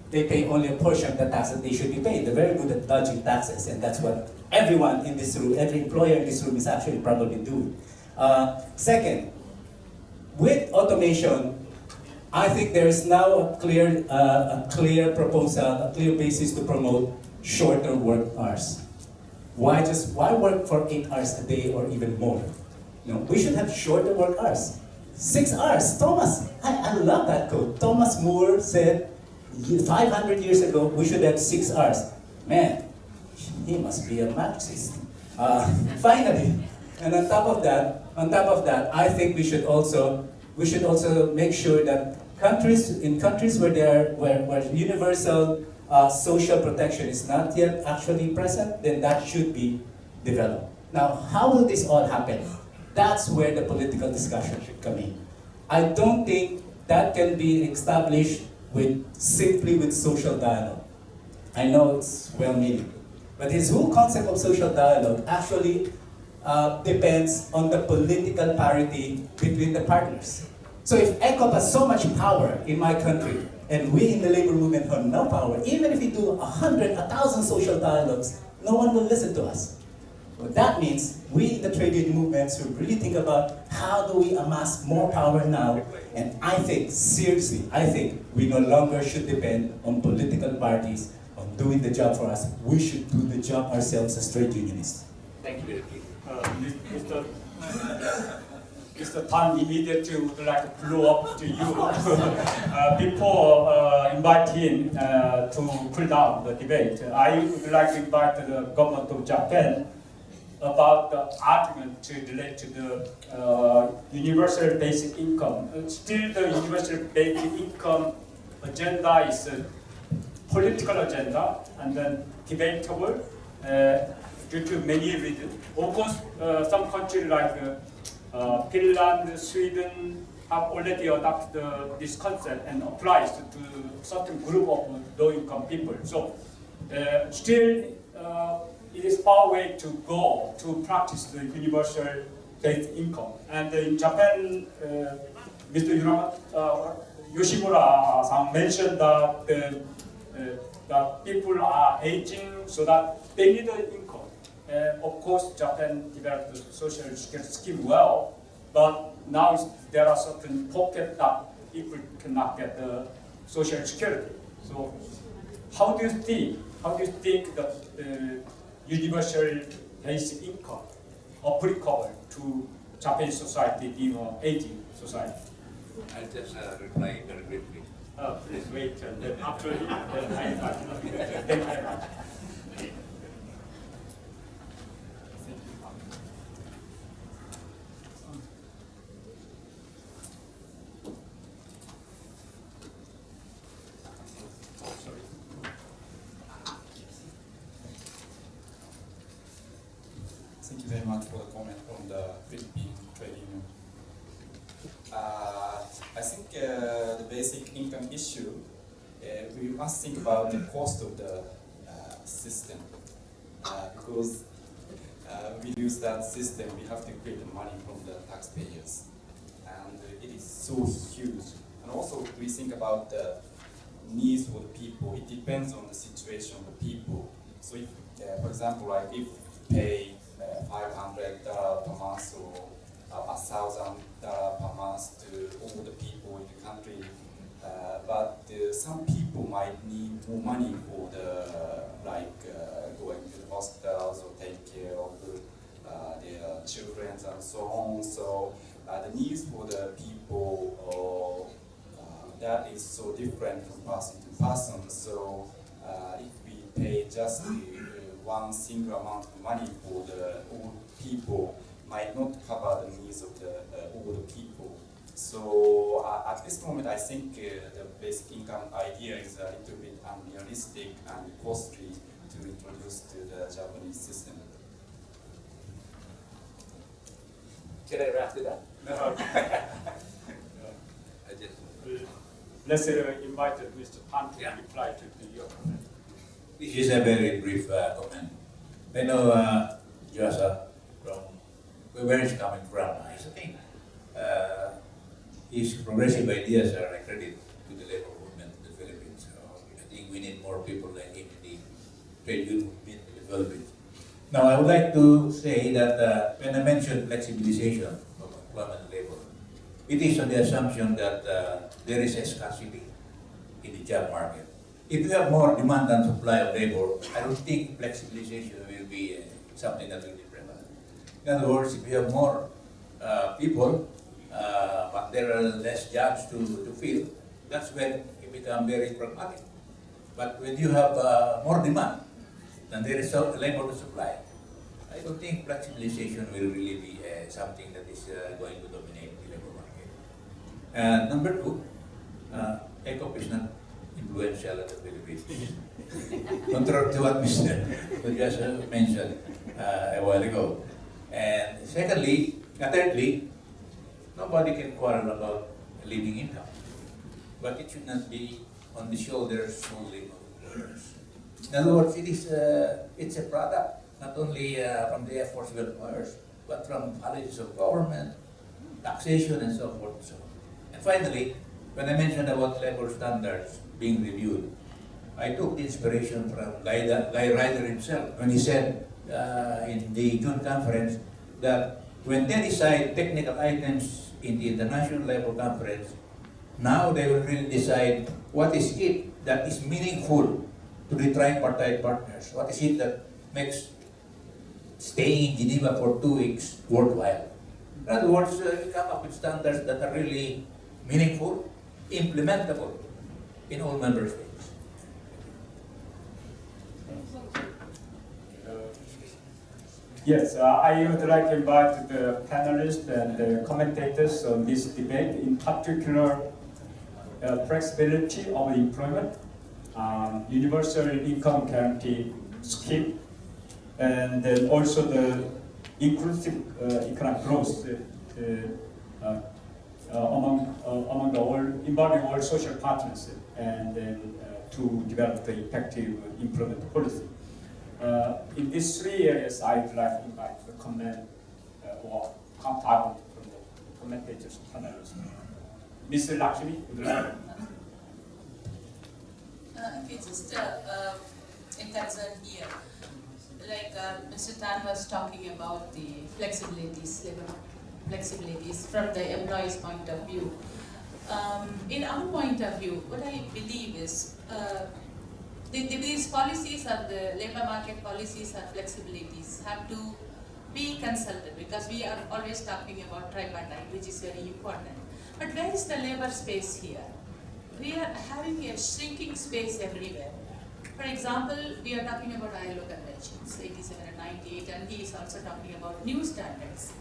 they pay only a portion of the tax that they should be paid. They're very good at dodging taxes, and that's what everyone in this room, every employer in this room is actually probably doing. Second, with automation, I think there is now a clear proposal, a clear basis to promote shorter work hours. Why work for 8 hours a day or even more? We should have shorter work hours. 6 hours. Thomas, I love that quote. Thomas More said 500 years ago, we should have 6 hours. Man, he must be a Marxist. Finally, and on top of that, I think we should also make sure that in countries where universal social protection is not yet actually present, then that should be developed. Now, how will this all happen? That's where the political discussion should come in. I don't think that can be established simply with social dialogue. I know it's well-meaning, but his whole concept of social dialogue actually depends on the political parity between the partners. So if ECOP has so much power in my country, and we in the labor movement have no power, even if we do 100, 1,000 social dialogues, no one will listen to us. Well, that means we in the trade union movement should really think about how do we amass more power now, and I think, seriously, we no longer should depend on political parties on doing the job for us. We should do the job ourselves as trade unionists. Thank you.
Mr. Tan immediately would like to blow up to you before inviting to cool down the debate. I would like to invite the government of Japan about the argument to relate to the universal basic income. Still, the universal basic income agenda is a political agenda and then debatable due to many reasons. Of course, some countries like Finland, Sweden have already adopted this concept and applies to certain group of low-income people. So still, it is far way to go to practice the universal basic income. And in Japan, Mr. Yoshimura-san mentioned that people are aging, so that they need an income. Of course, Japan developed the social security scheme well, but now there are certain pockets that people cannot get the social security. So, how do you think that the universal basic income applicable to Japanese society being an aging society?
I'll just reply very briefly.
Please wait, and then after I
Thank you very much for the comment from the Philippine Trade Union. I think the basic income issue, we must think about the cost of the system because we use that system, we have to create the money from the taxpayers, and it is so huge. And also, we think about the needs for the people. It depends on the situation of the people. So, if, for example, like if pay $500 per month or $1,000 per month to all the people in the country, but some people might need more money for the going to the hospitals or take care of their children and so on. So the needs for the people that is so different from person to person. So if we pay just one single amount of money for the old people, might not cover the needs of the older people. So at this moment, I think the basic income idea is a little bit unrealistic and costly to introduce to the Japanese system.
Can I wrap it up?
No.
I just,
Let's invite Mr. Pan to
Yeah.
reply to your comment.
this is a very brief comment. I know Jasa from where he's coming from. He's a thing. His progressive ideas are a credit to the labor movement in the Philippines. So I think we need more people like him in the trade union movement in the Philippines. Now, I would like to say that when I mentioned flexibilization of employment labor, it is on the assumption that there is a scarcity in the job market. If you have more demand than supply of labor, I don't think flexibilization will be something that will be prevalent. In other words, if you have more people, but there are less jobs to fill, that's when it becomes very pragmatic. But when you have more demand than there is labor to supply, I don't think flexibilization will really be something that is going to dominate the labor market. And number two, ECOP is not influential in the Philippines. Contrary to what Mr. just mentioned a while ago. And thirdly, nobody can quarrel about a living income. But it should not be on the shoulders solely of employers. In other words, it's a product, not only from the efforts of employers, but from policies of government, taxation, and so forth and so on. And finally, when I mentioned about labor standards being reviewed, I took the inspiration from Guy Ryder himself when he said in the June conference that when they decide technical items in the International Labor Conference, now they will really decide what is it that is meaningful to the tripartite partners. What is it that makes staying in Geneva for 2 weeks worthwhile? In other words, we come up with standards that are really meaningful, implementable in all member states.
Yes, I would like to invite the panelists and the commentators on this debate, in particular flexibility of employment, universal income guarantee scheme, and then also the inclusive economic growth among the involving all social partners, and then to develop the effective employment policy. In these three areas, I'd like to invite the comment or comment from the commentators and panelists. Mr. Lakshmi, would you like?
Okay, just a concern here. Like Mr. Tan was talking about the flexibilities, labor flexibilities from the employee's point of view. In our point of view, what I believe is these policies or the labor market policies or flexibilities have to be consulted, because we are always talking about tripartite, which is very important. But where is the labor space here? We are having a shrinking space everywhere. For example, we are talking about ILO conventions, 87 and 98, and he is also talking about new standards.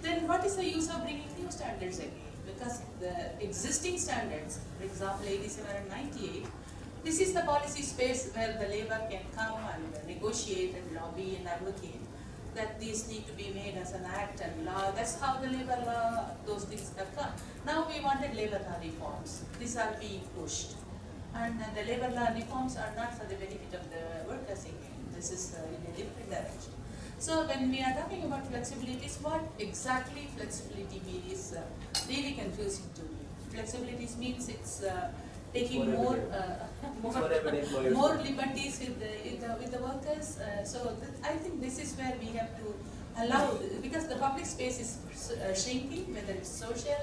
Then what is the use of bringing new standards again? Because the existing standards, for example, 87 and 98, this is the policy space where the labor can come and negotiate and lobby and advocate. that these need to be made as an act and law. That's how the labor law, those things have come. Now we wanted labor law reforms. These are being pushed. And the labor law reforms are not for the benefit of the workers again. This is in a different direction. So when we are talking about flexibilities, what exactly flexibility means is really confusing to me. Flexibilities means it's taking more more liberties with the workers. I think this is where we have to allow, because the public space is shrinking, whether it's social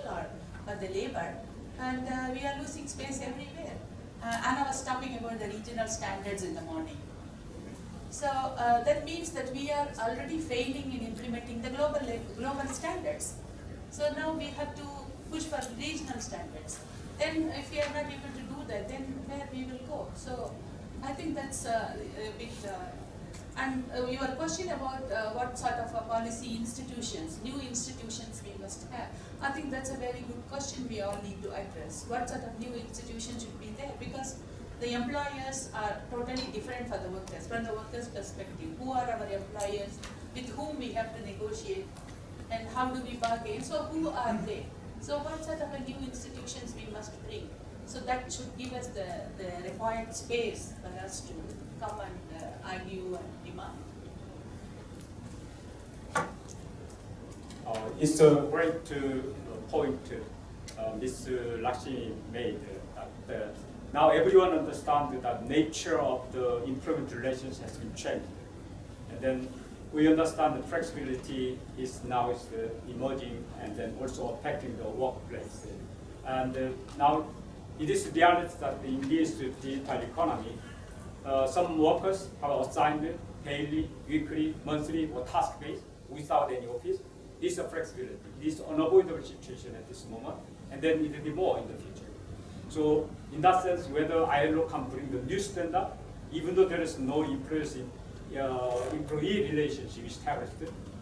or the labor, and we are losing space everywhere. Anna was talking about the regional standards in the morning. So that means that we are already failing in implementing the global standards. So now we have to push for regional standards. Then if we are not able to do that, then where we will go? So I think that's a bit, and your question about what sort of policy institutions, new institutions we must have, I think that's a very good question we all need to address. What sort of new institutions should be there? Because the employers are totally different for the workers. From the workers' perspective, who are our employers, with whom we have to negotiate, and how do we bargain? So who are they? So what sort of a new institutions we must bring? So that should give us the required space for us to come and argue and demand.
It's a great point Ms. Lakshmi made. That now everyone understands that nature of the employment relations has been changed. And then we understand that flexibility is now emerging and then also affecting the workplace. And now it is reality that in this digital economy, some workers are assigned daily, weekly, monthly, or task-based without any office. This is a flexibility. This is an unavoidable situation at this moment, and then it will be more in the future. So in that sense, whether ILO can bring the new standard, even though there is no employee relationship established,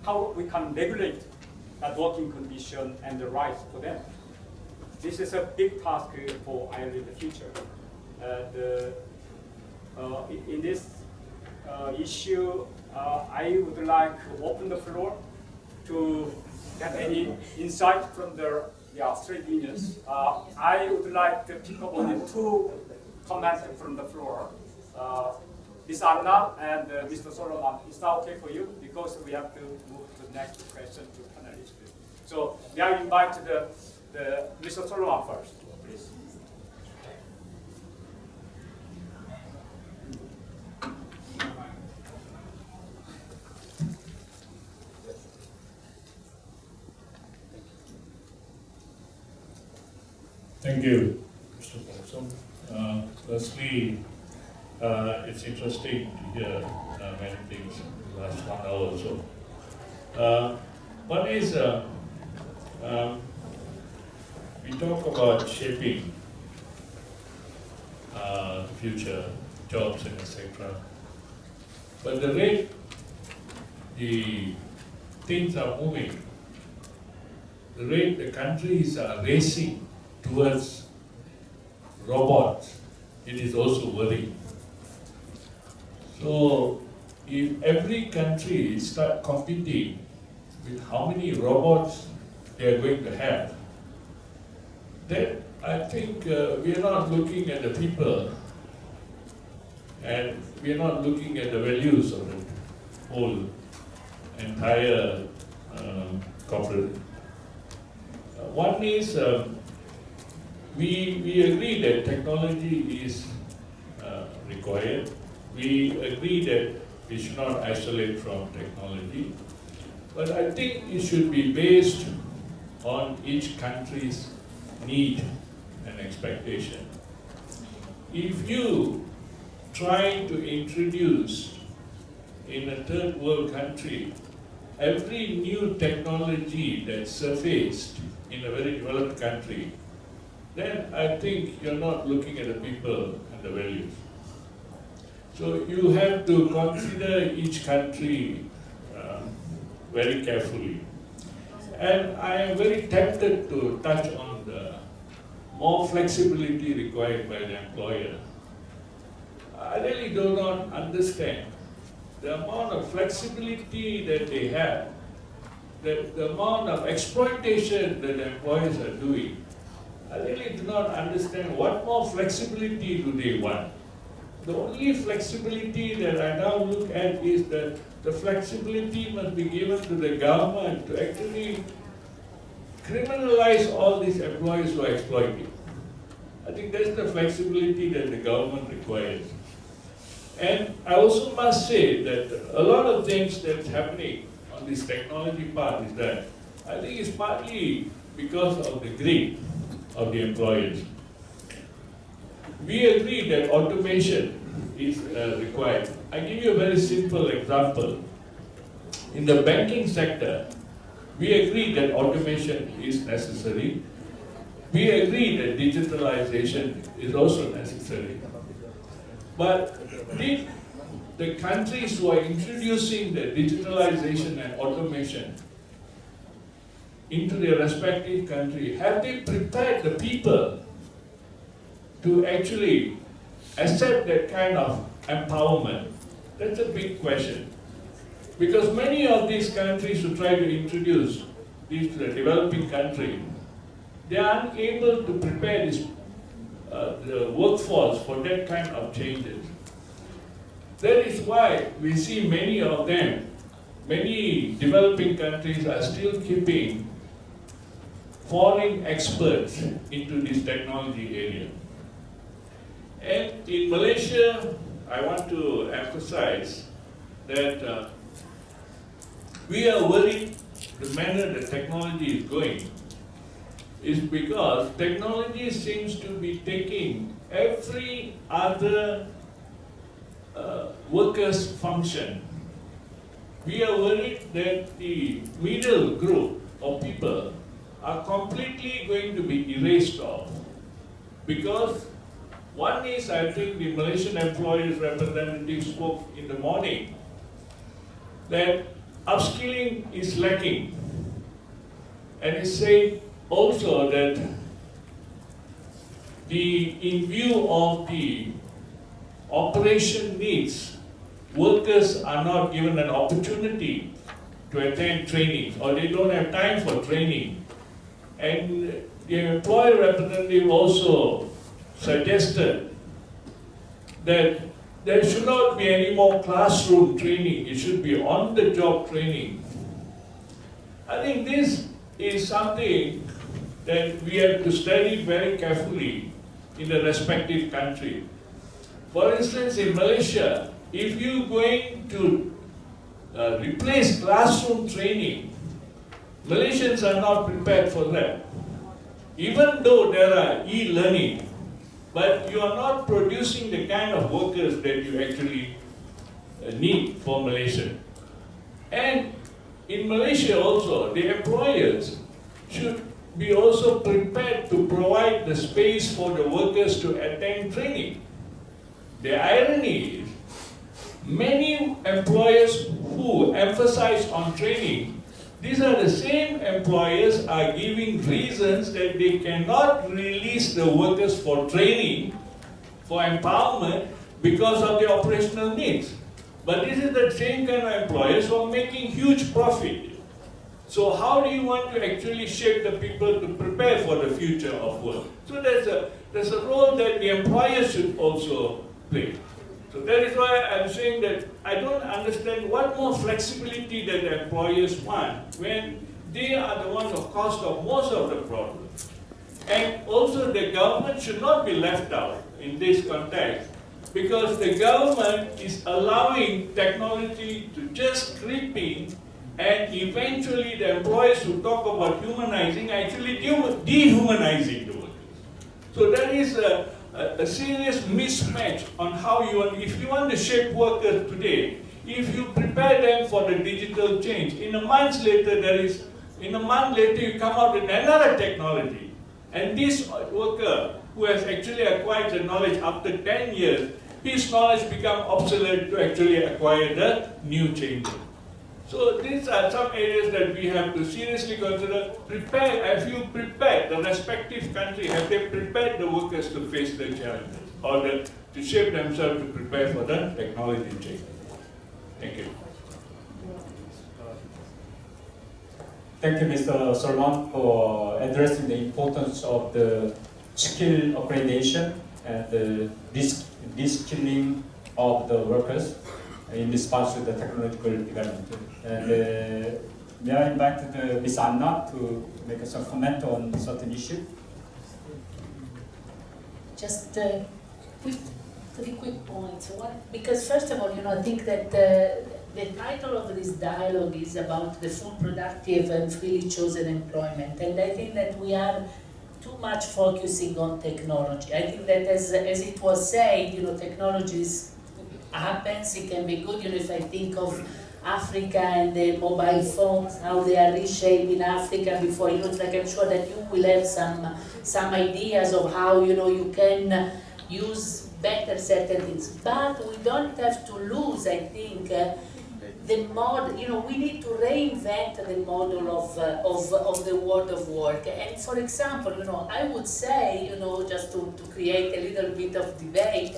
how we can regulate that working condition and the rights for them. This is a big task for ILO in the future. In this issue, I would like to open the floor to get any insight from the trade unions. I would like to pick up only two comments from the floor. Ms. Anna and Mr. Solomon, is that okay for you? Because we have to move to the next question to panelists. So may I invite the Mr. Solomon first, please.
Thank you, Mr. Paulson. Firstly, it's interesting to hear many things in the last 1 hour or so. One is, we talk about shaping the future, jobs and etc. But the rate the things are moving, the rate the countries are racing towards robots, it is also worrying. So if every country start competing with how many robots they are going to have, then I think we are not looking at the people and we are not looking at the values of the whole entire corporate. One is we agree that technology is required. We agree that we should not isolate from technology. But I think it should be based on each country's need and expectation. If you try to introduce in a third world country every new technology that's surfaced in a very developed country, then I think you're not looking at the people and the values. So you have to consider each country very carefully. And I am very tempted to touch on the more flexibility required by the employer. I really do not understand the amount of flexibility that they have, the amount of exploitation that the employers are doing, I really do not understand what more flexibility do they want. The only flexibility that I now look at is that the flexibility must be given to the government to actually criminalize all these employees who are exploiting. I think that's the flexibility that the government requires. And I also must say that a lot of things that's happening on this technology part is that I think it's partly because of the greed of the employers. We agree that automation is required. I give you a very simple example. In the banking sector, we agree that automation is necessary. We agree that digitalization is also necessary. But did the countries who are introducing the digitalization and automation into their respective country, have they prepared the people to actually accept that kind of empowerment? That's a big question. Because many of these countries who try to introduce these to the developing country, they are unable to prepare this, the workforce for that kind of changes. That is why we see many of them, many developing countries are still keeping foreign experts into this technology area. And in Malaysia, I want to emphasize that we are worried the manner the technology is going is because technology seems to be taking every other worker's function. We are worried that the middle group of people are completely going to be erased off. Because one is, I think the Malaysian employees representative spoke in the morning, that upskilling is lacking. And he said also that in view of the operation needs, workers are not given an opportunity to attend training, or they don't have time for training. And the employer representative also suggested that there should not be any more classroom training, it should be on-the-job training. I think this is something that we have to study very carefully in the respective country. For instance, in Malaysia, if you're going to replace classroom training, Malaysians are not prepared for that. Even though there are e-learning, but you are not producing the kind of workers that you actually need for Malaysia. And in Malaysia also, the employers should be also prepared to provide the space for the workers to attend training. The irony is, many employers who emphasize on training, these are the same employers are giving reasons that they cannot release the workers for training, for empowerment, because of the operational needs. But this is the same kind of employers who are making huge profit. So how do you want to actually shape the people to prepare for the future of work? So there's a role that the employer should also play. So that is why I'm saying that I don't understand what more flexibility that the employers want when they are the ones of cost of most of the problems. And also the government should not be left out in this context, because the government is allowing technology to just creep in, and eventually the employers who talk about humanizing actually dehumanizing the workers. So that is a serious mismatch on how you want, if you want to shape workers today, if you prepare them for the digital change, in a month later you come out with another technology. And this worker who has actually acquired the knowledge after 10 years, his knowledge becomes obsolete to actually acquire the new changes. So these are some areas that we have to seriously consider. Have you prepared the respective country, have they prepared the workers to face the challenges, or to shape themselves to prepare for the technology change? Thank you.
Thank you, Mr. Solomon, for addressing the importance of the skill upgradation and the reskilling of the workers in response to the technological development. And may I invite Ms. Anna to make some comment on certain issue?
Just three quick points. One, because first of all, I think that the title of this dialogue is about the full productive and freely chosen employment, and I think that we are too much focusing on technology. I think that as it was said, technologies happens, it can be good. If I think of Africa and the mobile phones, how they are reshaping Africa before, it's like I'm sure that you will have some ideas of how, you can use better certain things. But we don't have to lose, I think, the model, we need to reinvent the model of the world of work. And for example, I would say, just to create a little bit of debate,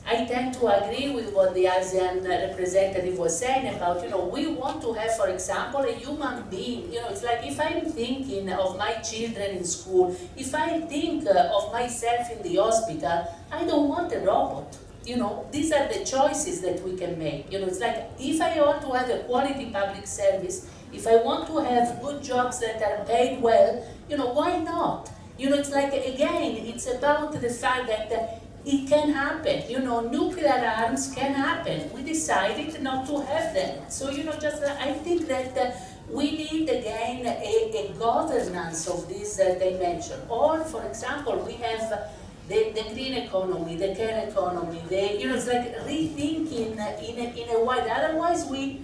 I tend to agree with what the ASEAN representative was saying about, we want to have, for example, a human being. It's like if I'm thinking of my children in school, if I think of myself in the hospital, I don't want a robot. These are the choices that we can make. It's like if I want to have a quality public service, if I want to have good jobs that are paid well, why not? It's like, again, it's about the fact that it can happen. Nuclear arms can happen. We decided not to have them. So, I think that we need, again, a governance of this dimension. Or, for example, we have the green economy, the care economy, it's like rethinking in a way. Otherwise, we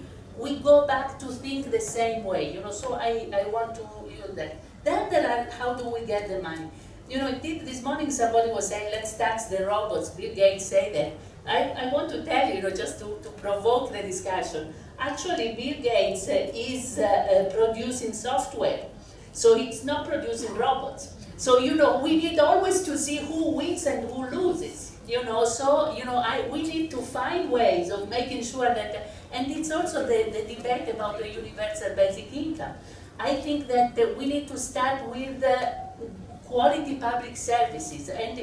go back to think the same way. So I want to use that. Then there are, how do we get the money? This morning somebody was saying, let's tax the robots. Bill Gates said that. I want to tell you, just to provoke the discussion. Actually, Bill Gates is producing software, so it's not producing robots. So, we need always to see who wins and who loses. We need to find ways of making sure that, and it's also the debate about the universal basic income. I think that we need to start with quality public services. And,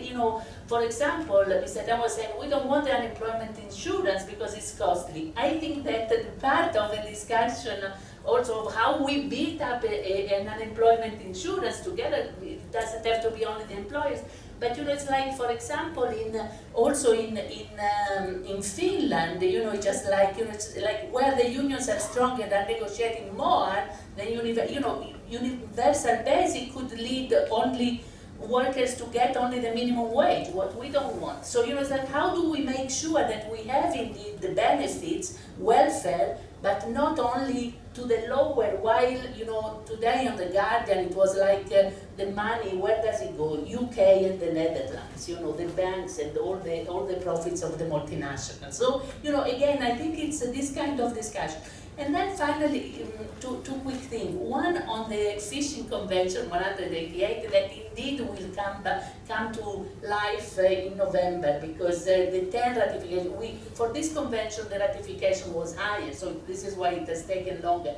for example, Mr. Dan was saying, we don't want the unemployment insurance because it's costly. I think that part of the discussion also of how we build up an unemployment insurance together, it doesn't have to be only the employers, but it's like, for example, in Finland, just like it's like where the unions are stronger and negotiating more, then universal basic could lead only workers to get only the minimum wage, what we don't want. So it's like, how do we make sure that we have indeed the benefits, welfare, but not only to the lower, while, today on The Guardian, it was like the money, where does it go? UK and the Netherlands, the banks and all the profits of the multinationals. So, again, I think it's this kind of discussion. And then finally, two quick things. One on the Fishing Convention 188 that indeed will come to life in November, because the 10 ratification, for this convention the ratification was higher, so this is why it has taken longer.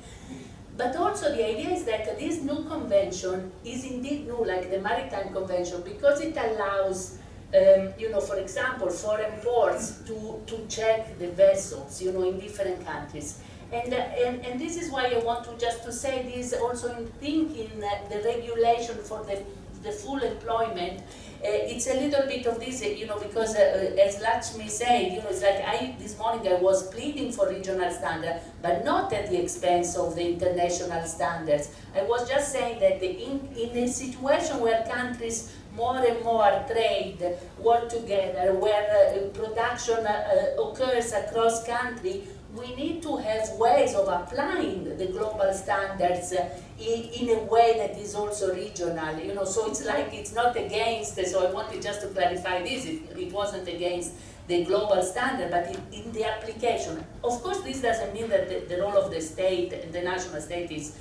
But also the idea is that this new convention is indeed new, like the Maritime Convention, because it allows for example, foreign ports to check the vessels, in different countries. And this is why I want to say this also in thinking the regulation for the full employment. It's a little bit of this, because as Lakshmi said, it's like this morning I was pleading for regional standards, but not at the expense of the international standards. I was just saying that in a situation where countries more and more trade, work together, where production occurs across country, we need to have ways of applying the global standards in a way that is also regional, so it's like it's not against, so I wanted just to clarify this, it wasn't against the global standard, but in the application. Of course, this doesn't mean that the role of the state, the national state is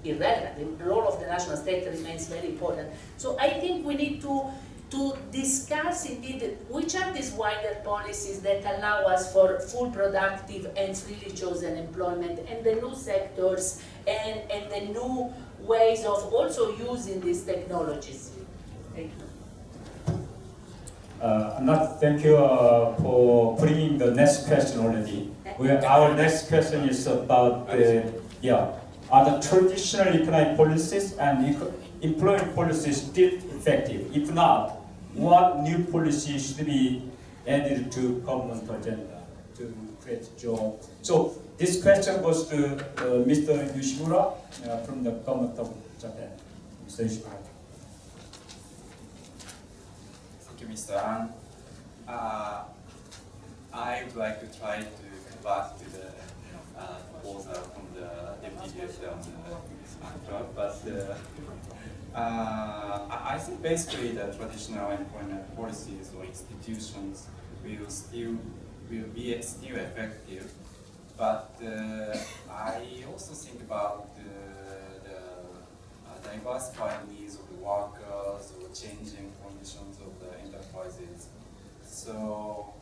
irrelevant. The role of the national state remains very important. So I think we need to to discuss indeed which are these wider policies that allow us for full productive and freely chosen employment, and the new sectors and the new ways of also using these technologies. Thank you.
Thank you for bringing the next question already. Our next question is about are the traditional economic policies and employment policies still effective? If not, what new policies should be added to government agenda to create jobs? So this question goes to Mr. Yoshimura from the government of Japan. Mr. Yoshimura.
Thank you, Mr. An. I would like to try to come back to the proposal from the deputy director on the job, but I think basically the traditional employment policies or institutions will be still effective, but I also think about the diversifying needs of the workers or changing conditions of the enterprises. So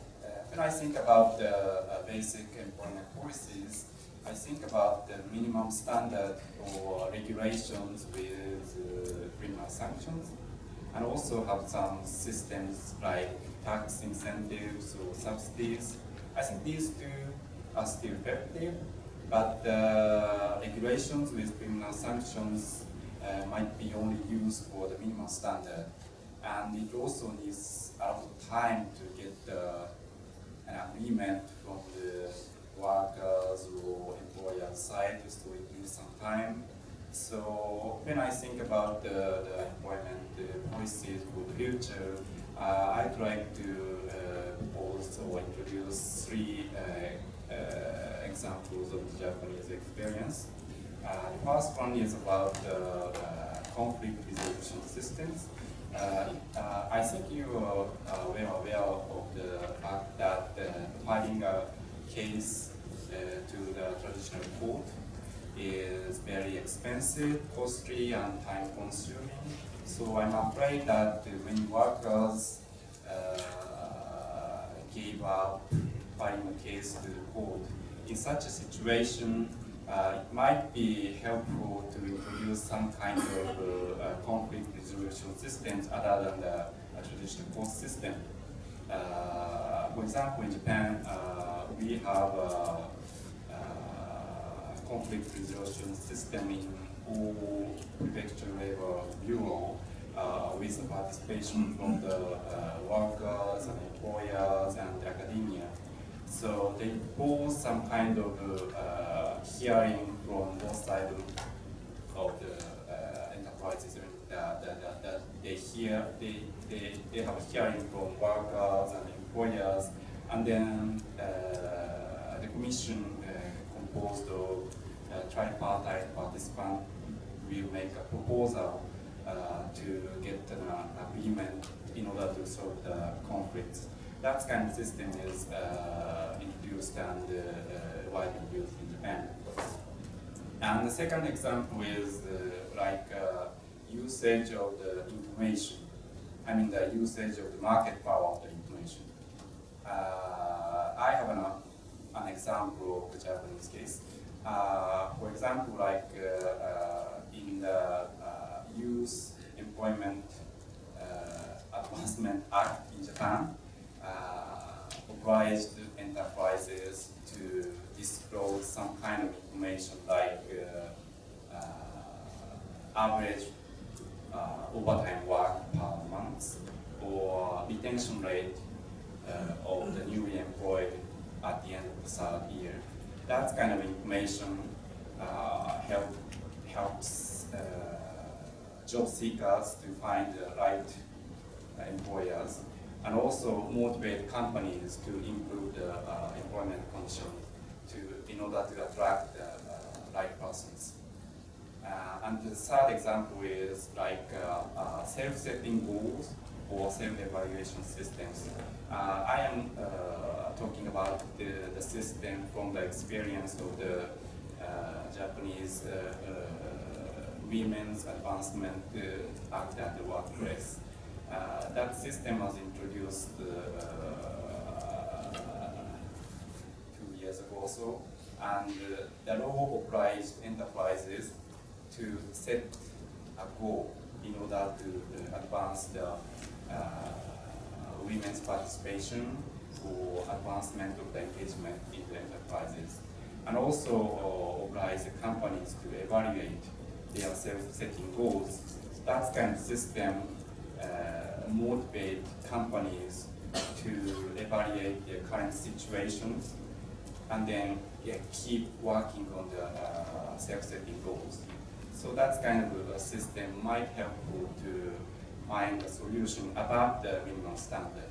when I think about the basic employment policies, I think about the minimum standard or regulations with criminal sanctions, and also have some systems like tax incentives or subsidies. I think these two are still effective, but regulations with criminal sanctions might be only used for the minimum standard, and it also needs a lot of time to get an agreement from the workers or employer side, so it needs some time. So when I think about the employment policies for the future, I'd like to propose or introduce three examples of the Japanese experience. The first one is about conflict resolution systems. I think you are well aware of the fact that filing a case to the traditional court is very expensive, costly, and time-consuming. So I'm afraid that many workers gave up filing a case to the court. In such a situation, it might be helpful to introduce some kind of conflict resolution systems other than the traditional court system. For example, in Japan, we have a conflict resolution system in all prefecture level bureau with the participation from the workers and employers and academia. So they propose some kind of hearing from both sides of the enterprises. They have a hearing from workers and employers, and then the commission composed of tripartite participants will make a proposal to get an agreement in order to solve the conflicts. That kind of system is introduced and widely used in Japan. And the second example is usage of the information. I mean the usage of the market power of the information. I have an example of the Japanese case. For example, in the Youth Employment Advancement Act in Japan, obliged enterprises to disclose some kind of information like average overtime work per month or retention rate of the newly employed at the end of the third year. That kind of information helps job seekers to find the right employers, and also motivate companies to improve the employment conditions in order to attract the right persons. And the third example is self-setting goals or self-evaluation systems. I am talking about the system from the experience of the Japanese Women's Advancement Act at the workplace. that system was introduced 2 years ago or so, and the law obliged enterprises to set a goal in order to advance the women's participation or advancement of the engagement in the enterprises, and also oblige the companies to evaluate their self-setting goals. That kind of system motivate companies to evaluate their current situations and then keep working on the self-setting goals. So that's kind of a system might help to find a solution above the minimum standard.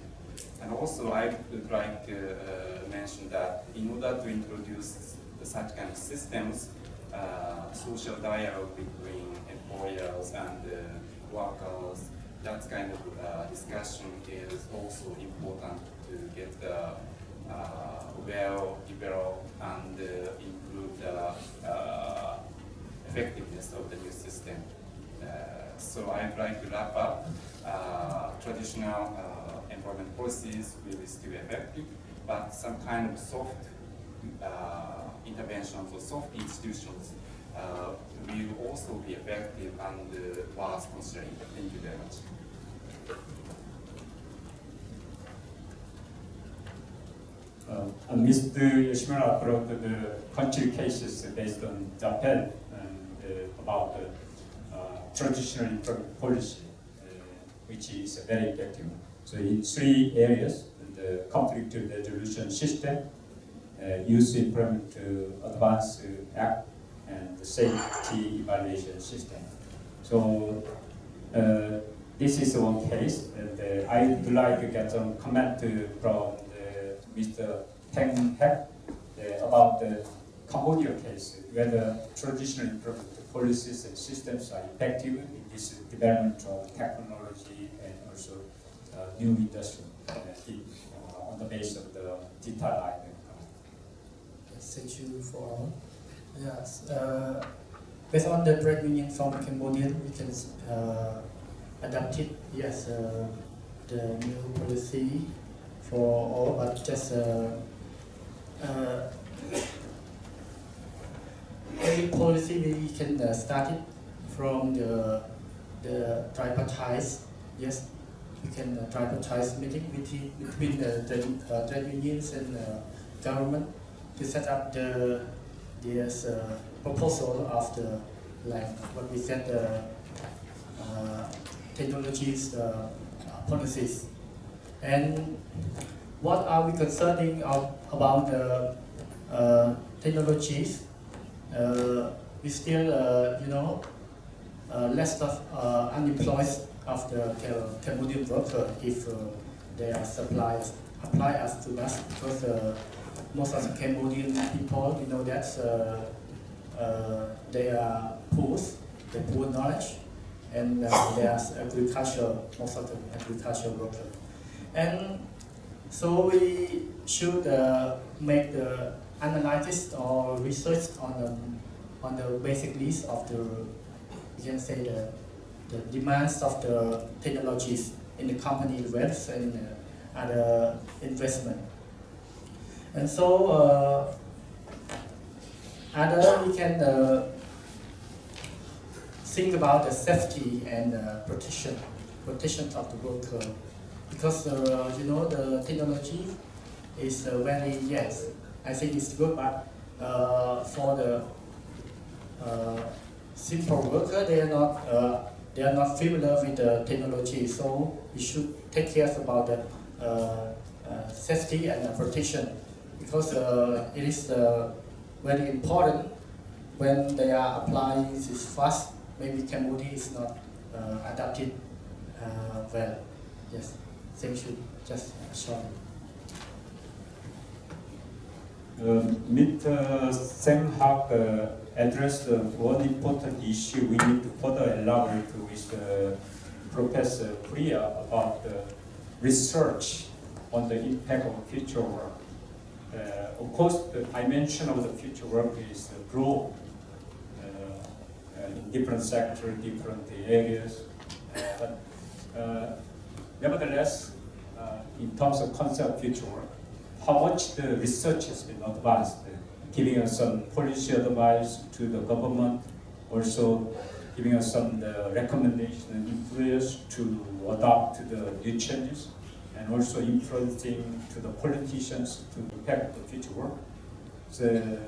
And also I would like to mention that in order to introduce such kind of systems, social dialogue between employers and workers, that kind of discussion is also important to get well developed and improve the effectiveness of the new system. So I'd like to wrap up. Traditional employment policies will be still effective, but some kind of soft interventions or soft institutions will also be effective and worth considering. Thank you very much.
Mr. Yoshimura brought the country cases based on Japan and about the traditional employment policy, which is very effective. So in 3 areas, the conflict resolution system, youth employment advance act, and the safety evaluation system. So this is one case, and I would like to get some comment from Mr. Teng Hek about the Cambodia case, whether traditional employment policies and systems are effective in this development of technology and also new industry on the basis of the digitalized economy.
Thank you for yes. Based on the trade union from Cambodia, we can adapt it. Yes, the new policy for all, but just every policy we can start it from the tripartite. Yes, we can tripartite meeting between the trade unions and government to set up the proposal of the what we said technologies policies. And what are we concerning about the technologies? We still, less of unemployed of the Cambodian worker if they are apply as to us, because most of the Cambodian people, we know that they are poor, they poor knowledge, and they are agriculture, most of the agriculture worker. And so we should make the analysis or research on the basic needs of the, you can say the demands of the technologies in the company wealth and other investment. And so other we can think about the safety and protection of the worker, because the technology is very, yes, I think it's good, but for the simple worker, they are not familiar with the technology, so we should take care about the safety and protection, because it is very important when they are applying this fast. Maybe Cambodia is not adapted well. Yes, thank you. Just short.
Mr. Seng Hak addressed one important issue we need to further elaborate with Professor Priya about the research on the impact of future work. Of course, the dimension of the future work is broad in different sectors, different areas. But nevertheless, in terms of concept future work, how much the research has been advanced, giving us some policy advice to the government, also giving us some recommendation and influence to adapt to the new changes, and also influencing to the politicians to impact the future work. So,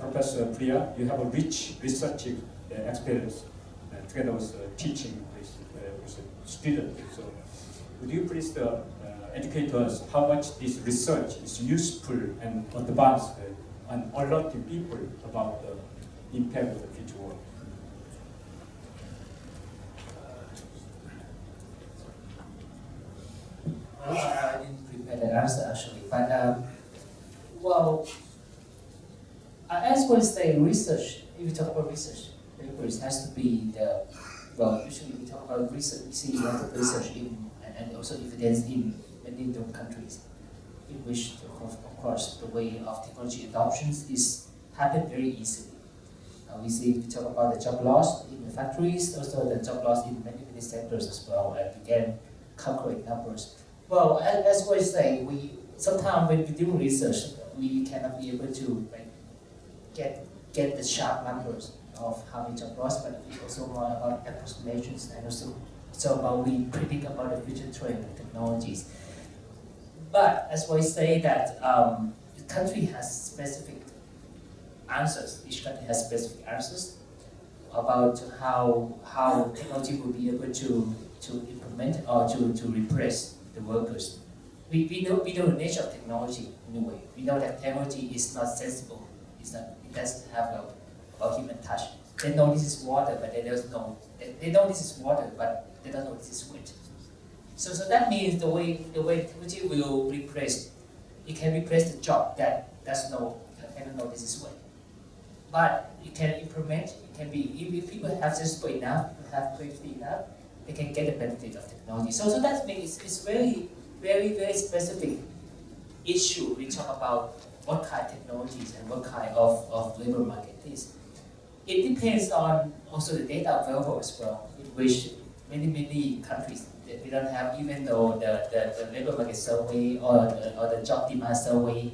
Professor Priya, you have a rich research experience together with teaching with students. So, would you please educate us how much this research is useful and advanced and alerting people about the impact of the future world?
I didn't prepare that answer actually, but well, I as well say research. If you talk about research, papers has to be the usually we talk about research. We see a lot of research in and also evidence in many different countries, in which of course the way of technology adoptions is happen very easily. We see we talk about the job loss in the factories, also the job loss in many sectors as well, and we can calculate numbers. Well, as we say, sometimes when we do research, we cannot be able to get the sharp numbers of how many job loss, but we also more about approximations and also about we predict about the future trend of technologies. But as we say that the country has specific answers. Each country has specific answers about how technology will be able to implement or to replace the workers. We know the nature of technology in a way. We know that technology is not sensible. It doesn't have a human touch. They know this is water, but they know this is water, but they don't know this is wind. So that means the way technology will replace, it can replace the job that cannot know this is wind. But it can implement. It can be if people have sensible enough, have creativity enough, they can get the benefit of technology. So that means it's very specific issue. We talk about what kind of technologies and what kind of labor market is. It depends on also the data available as well, in which many countries we don't have, even though the labor market survey or the job demand survey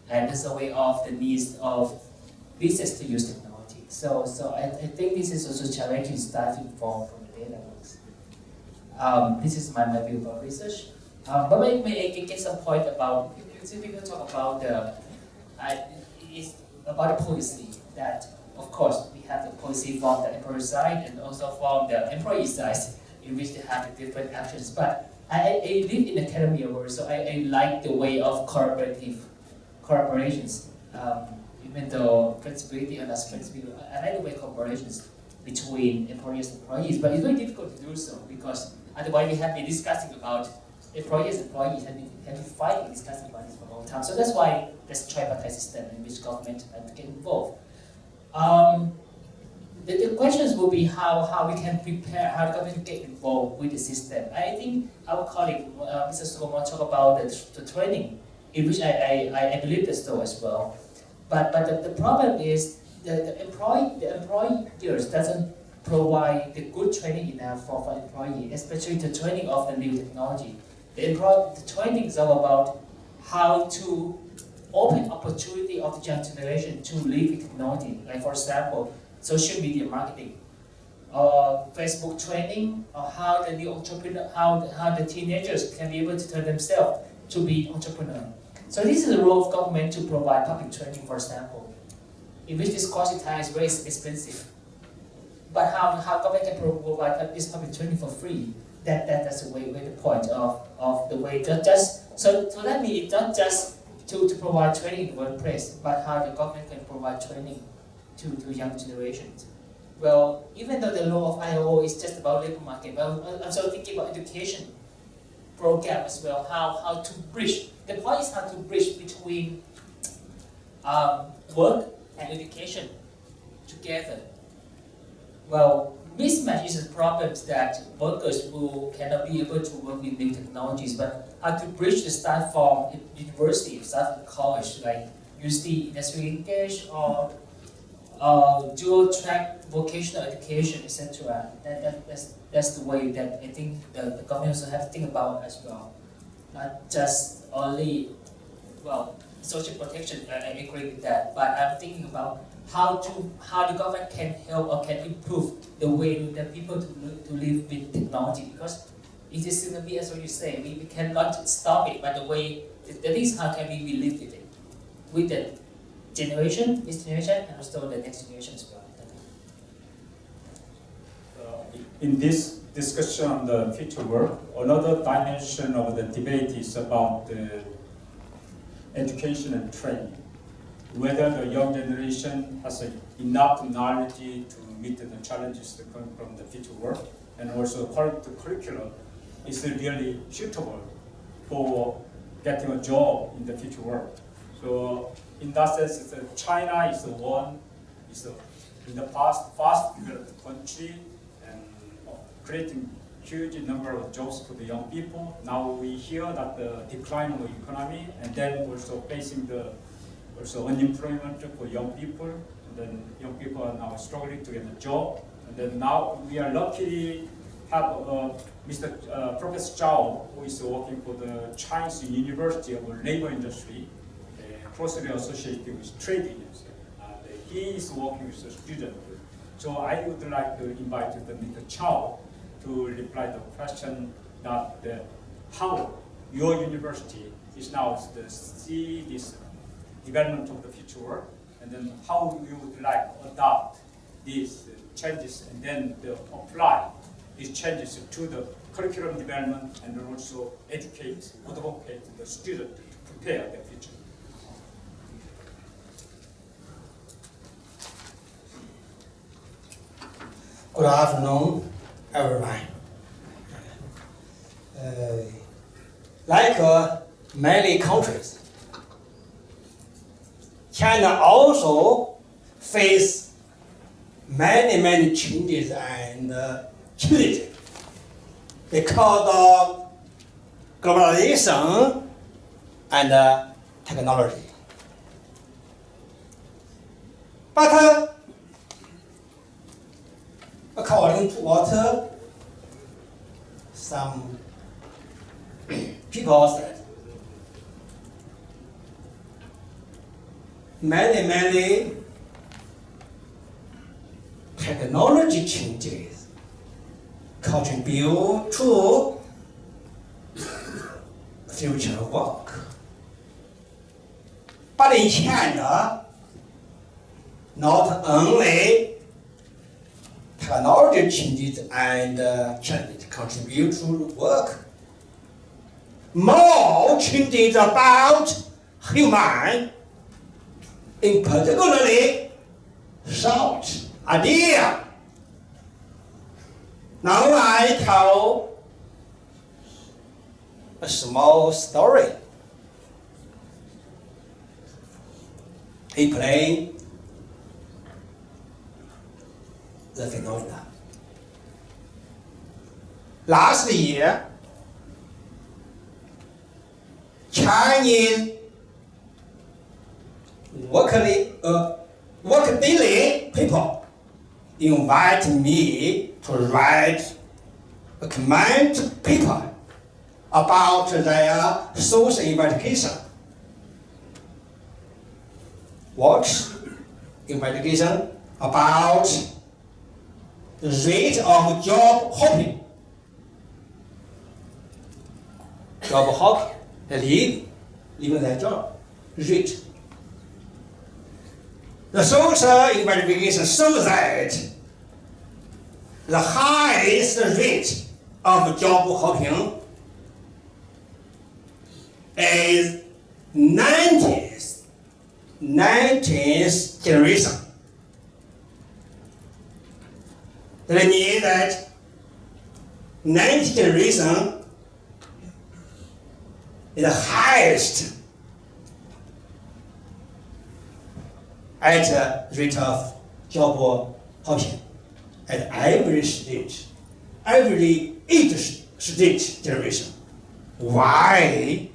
and the survey of the needs of business to use technology. So I think this is also challenging starting from the data works. This is my view about research. But may I get some point about, people talk about about the policy, that of course we have the policy from the employer side and also from the employee side, in which they have the different actions. But I live in academia world, so I like the way of collaborations. Even though flexibility and less flexibility, I like the way collaborations between employers and employees, but it's very difficult to do so because otherwise we have been discussing about employers and employees have been fighting, discussing about this for a long time. So that's why there's a tripartite system in which government have to get involved. The questions will be how we can prepare, how the government get involved with the system. I think our colleague, Mr. Sugomo, talked about the training, in which I believe that's so as well. But the problem is the employers doesn't provide the good training enough for employee, especially the training of the new technology. The training is all about how to open opportunity of the young generation to live with technology. Like for example, social media marketing, or Facebook training, or how the new entrepreneur, how the teenagers can be able to turn themselves to be entrepreneur. So this is the role of government to provide public training, for example, in which this course in Thailand is very expensive. But how government can provide this public training for free? That's the way the point of the way so that means it's not just to provide training in the workplace, but how the government can provide training to young generations. Well, even though the law of ILO is just about labor market, but I'm also thinking about education program as well, how to bridge. The point is how to bridge between work and education together. Well, mismatch is the problems that workers who cannot be able to work with new technologies, but how to bridge the start from university, start from college, like use the industry engaged or dual track vocational education, etc. That's the way that I think the government also have to think about as well. Not just only, well, social protection, I agree with that, but I'm thinking about how the government can help or can improve the way that people to live with technology, because it is going to be, as what you say, we cannot stop it, but the way, at least how can we live with it, with the generation, this generation, and also the next generation as well.
In this discussion on the future work, another dimension of the debate is about the education and training. Whether the young generation has enough knowledge to meet the challenges that come from the future work, and also the curriculum is really suitable for getting a job in the future work. So in that sense, China is the one, in the past fast developed country and creating huge number of jobs for the young people. Now we hear that the decline of the economy, and then also facing the unemployment for young people. And then young people are now struggling to get a job. And then now we are lucky have Professor Zhao, who is working for the Chinese University of Labor Industry, closely associated with trade unions. He is working with the students. So I would like to invite Mr. Chao to reply to the question that how your university is now to see this development of the future work, and then how you would like to adopt these changes and then apply these changes to the curriculum development and also advocate the student to prepare their future.
Good afternoon, everyone. Like many countries, China also face many changes and challenges because of globalization and technology. But according to what some people said, many technology changes contribute to future work. But in China, not only technology changes and challenges contribute to work, more changes about human, in particularly thought, idea. Now I tell a small story. Explain the phenomena. Last year, Chinese work-daily people invite me to write a comment paper about their social investigation. What investigation? About the rate of job hopping. Job hopping, leaving their job, rate. The social investigation shows that the highest rate of job hopping is 90th generation. That means that 90th generation is the highest at rate of job hopping at every stage, every age stage generation. Why?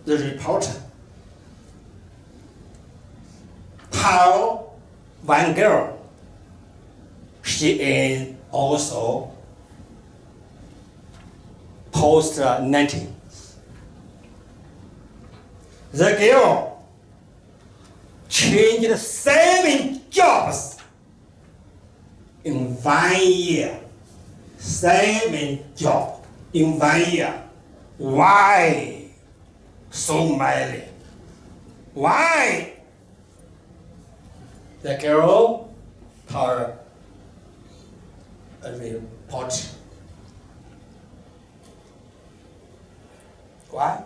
The reporter how one girl, she is also post-19. The girl changed 7 jobs in 1 year. 7 jobs in 1 year. Why so many? Why? The girl told a report. Why?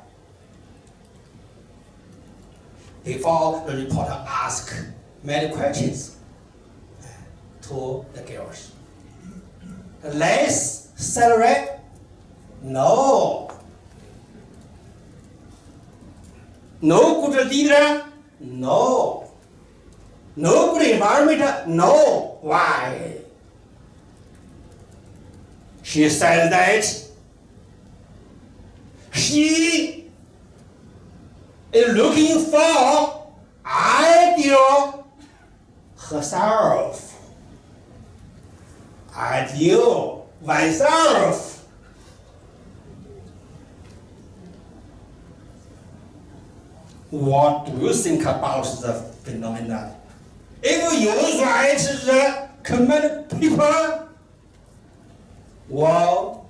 Before the reporter asked many questions to the girls. Less salary? No. No good leader? No. No good environment? No. Why? She said that she is looking for ideal herself. Ideal myself. What do you think about the phenomenon? If you write the comment paper, what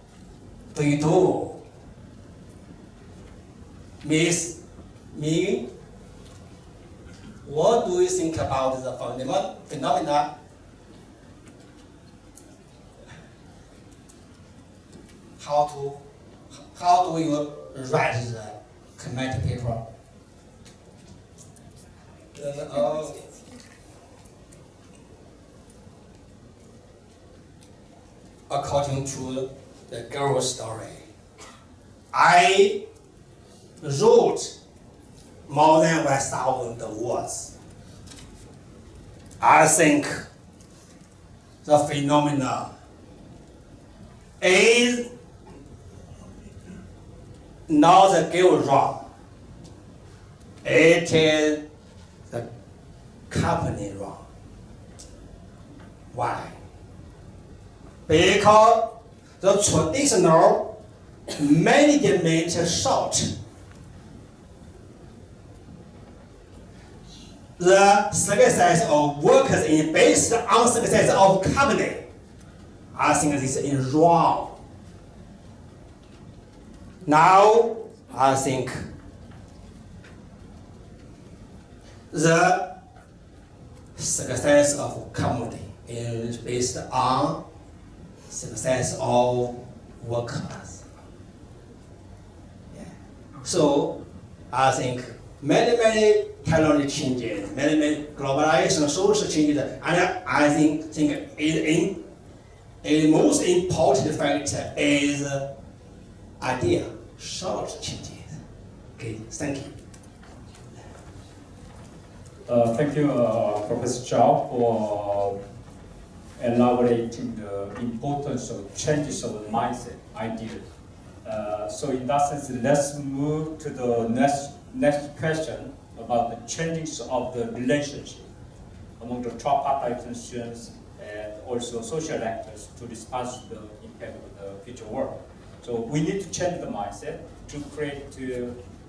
do you do? Miss Me, what do you think about the phenomena? How do you write the comment paper? According to the girl's story, I wrote more than 1,000 words. I think the phenomena is not the girl wrong. It is the company wrong. Why? Because the traditional management short. The success of workers is based on success of company. I think this is wrong. Now, I think the success of company is based on success of workers. Yeah. So, I think many technology changes, many globalization, social changes, and I think the most important factor is idea, short changes. Okay, thank you.
Thank you, Professor Zhao, for elaborating the importance of changes of mindset, idea. So in that sense, let's move to the next question about the changes of the relationship among the tripartite institutions and also social actors to respond to the impact of the future world. So we need to change the mindset to create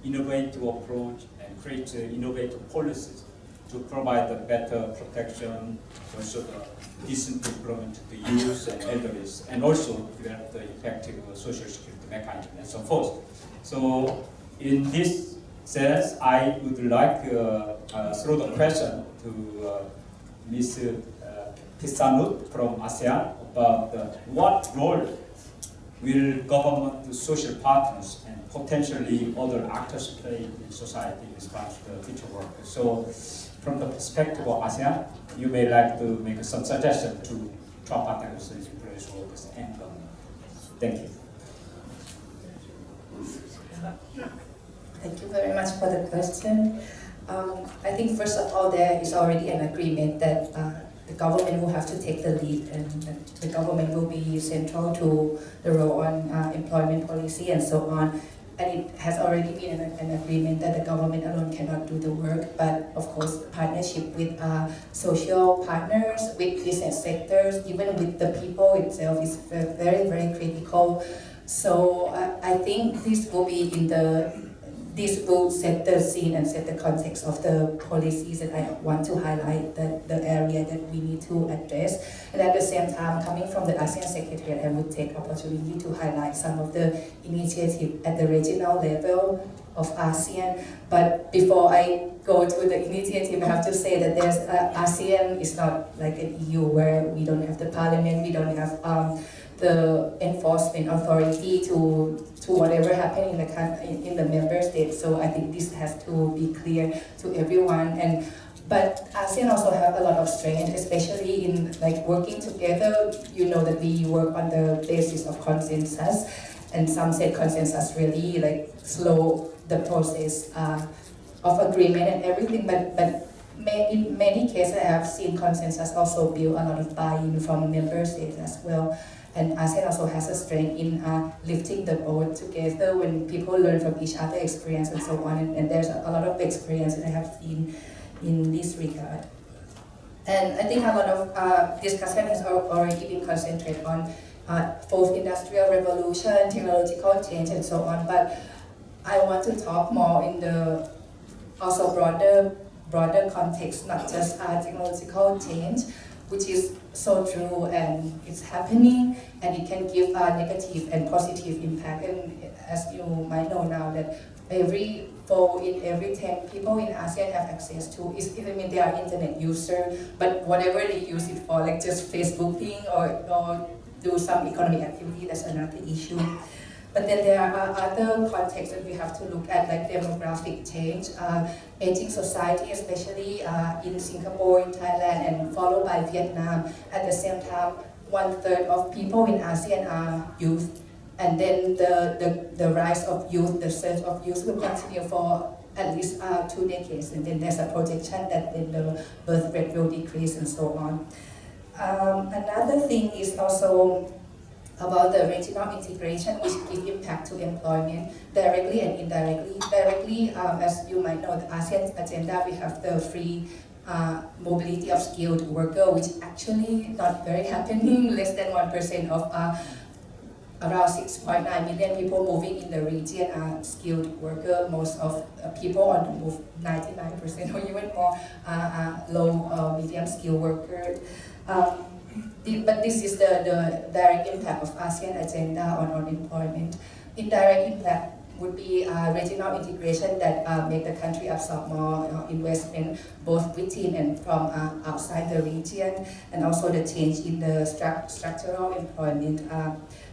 innovative approach and create innovative policies to provide the better protection, also the decent employment to the youth and elderly, and also develop the effective social security mechanism and so forth. So in this sense, I would like to throw the question to Ms. Pisanut from ASEAN about what role will government, social partners, and potentially other actors play in society in response to the future work. So from the perspective of ASEAN, you may like to make some suggestion to tripartite employees, workers, and government. Thank you.
Thank you very much for the question. I think first of all, there is already an agreement that the government will have to take the lead, and the government will be central to the role on employment policy and so on. and it has already been an agreement that the government alone cannot do the work, but of course partnership with social partners, with business sectors, even with the people itself is very, very critical. So I think this will set the scene and set the context of the policies that I want to highlight, the area that we need to address. And at the same time, coming from the ASEAN Secretariat, I would take opportunity to highlight some of the initiatives at the regional level of ASEAN. But before I go to the initiative, I have to say that there's ASEAN is not like an EU where we don't have the parliament, we don't have the enforcement authority to whatever happened in the member states. So I think this has to be clear to everyone. But ASEAN also have a lot of strength, especially in like working together. You know that we work on the basis of consensus, and some said consensus really like slow the process of agreement and everything. But in many cases, I have seen consensus also build a lot of buy-in from member states as well. And ASEAN also has a strength in lifting the boat together when people learn from each other's experience and so on. And there's a lot of experience that I have seen in this regard. And I think a lot of discussion has already been concentrated on fourth industrial revolution, technological change, and so on. But I want to talk more in the also broader context, not just technological change, which is so true and it's happening, and it can give a negative and positive impact. And as you might know now, that every 4 in every 10 people in ASEAN have access to, I mean they are internet user, but whatever they use it for, like just Facebooking or do some economic activity, that's another issue. But then there are other contexts that we have to look at, like demographic change, aging society, especially in Singapore, in Thailand, and followed by Vietnam. At the same time, 1/3 of people in ASEAN are youth. And then the rise of youth, the surge of youth will continue for at least 2 decades. And then there's a projection that then the birth rate will decrease and so on. Another thing is also about the regional integration, which give impact to employment directly and indirectly. Directly, as you might know, the ASEAN agenda, we have the free mobility of skilled worker, which actually not very happening. Less than 1% of around 6.9 million people moving in the region are skilled worker. Most of people on the move, 99% or even more, are low, medium skilled workers. But this is the direct impact of ASEAN agenda on unemployment. Indirect impact would be regional integration that make the country absorb more investment, both within and from outside the region, and also the change in the structural employment,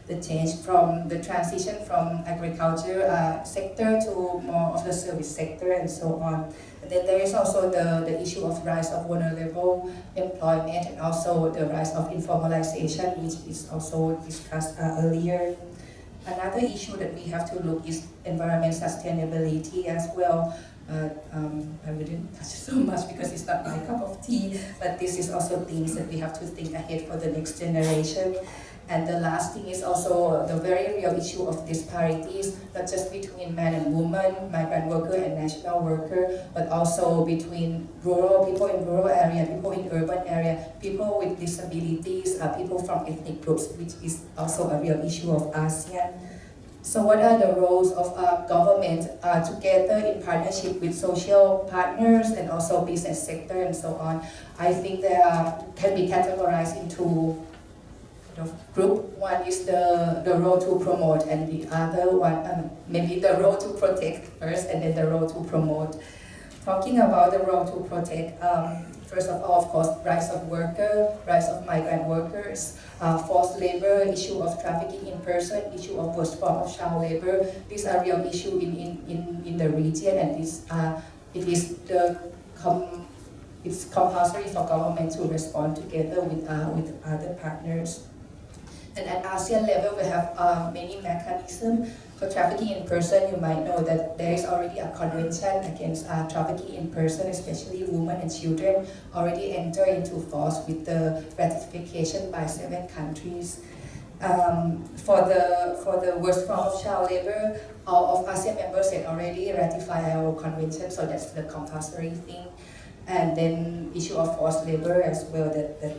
the change from the transition from agriculture sector to more of the service sector and so on. Then there is also the issue of rise of vulnerable employment, and also the rise of informalization, which is also discussed earlier. Another issue that we have to look is environment sustainability as well. I wouldn't touch so much because it's not my cup of tea, but this is also things that we have to think ahead for the next generation. And the last thing is also the very real issue of disparities, not just between man and woman, migrant worker and national worker, but also between people in rural area, people in urban area, people with disabilities, people from ethnic groups, which is also a real issue of ASEAN. So what are the roles of government together in partnership with social partners and also business sector and so on? I think they can be categorized into group. One is the role to promote, and the other one, maybe the role to protect first, and then the role to promote. Talking about the role to protect, first of all, of course, rise of migrant workers, forced labor, issue of trafficking in person, issue of worst form of child labor. These are real issues in the region, and it's compulsory for government to respond together with other partners. And at ASEAN level, we have many mechanisms for trafficking in person. You might know that there is already a convention against trafficking in person, especially women and children, already entered into force with the ratification by 7 countries. For the worst form of child labor, all of ASEAN members had already ratified our convention, so that's the compulsory thing. And then issue of forced labor as well, that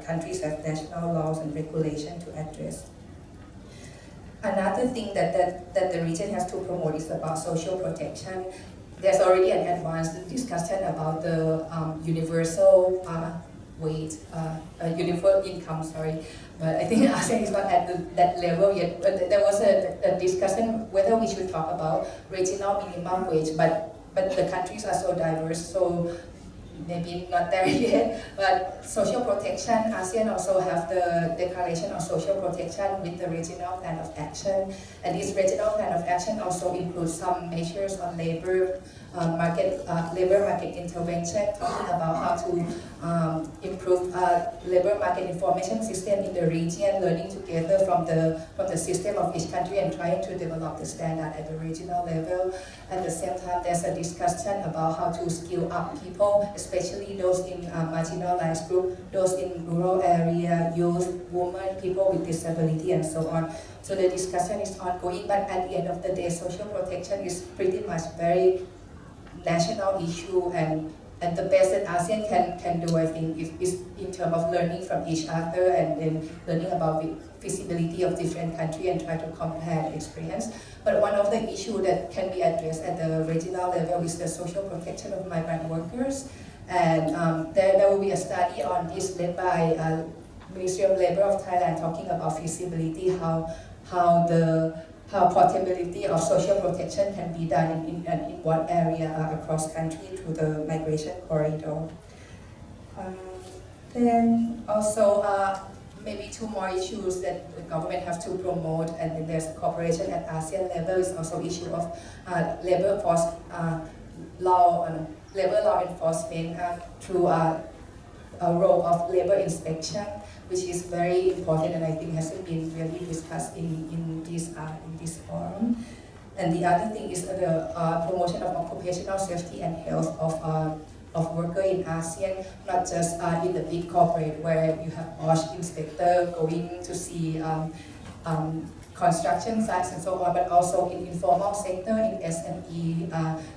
countries have national laws and regulation to address. Another thing that the region has to promote is about social protection. There's already an advanced discussion about the universal universal income, but I think ASEAN is not at that level yet. But there was a discussion whether we should talk about regional minimum wage, but the countries are so diverse, so maybe not there yet. But social protection, ASEAN also have the Declaration on Social Protection with the regional plan of action, and this regional plan of action also includes some measures on labor market intervention, talking about how to improve labor market information system in the region, learning together from the system of each country and trying to develop the standard at the regional level. At the same time, there's a discussion about how to skill up people, especially those in marginalized group, those in rural area, youth, women, people with disability, and so on. So the discussion is ongoing, but at the end of the day, social protection is pretty much very national issue, and the best that ASEAN can do, I think, is in terms of learning from each other and then learning about the feasibility of different countries and try to compare experience. But one of the issues that can be addressed at the regional level is the social protection of migrant workers. And there will be a study on this led by Ministry of Labor of Thailand, talking about feasibility, how portability of social protection can be done in what area across country through the migration corridor. Then also maybe two more issues that the government have to promote, and then there's cooperation at ASEAN level is also issue of labor law enforcement through a role of labor inspection, which is very important and I think hasn't been really discussed in this forum. And the other thing is the promotion of occupational safety and health of workers in ASEAN, not just in the big corporate where you have OSH inspector going to see construction sites and so on, but also in informal sector, in SME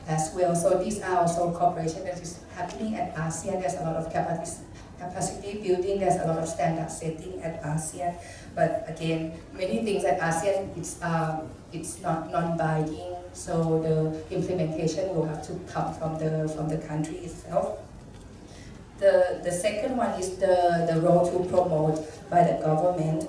as well. So these are also cooperation that is happening at ASEAN. There's a lot of capacity building, there's a lot of standard setting at ASEAN. But again, many things at ASEAN, it's not non-binding, so the implementation will have to come from the country itself. The second one is the role to promote by the government.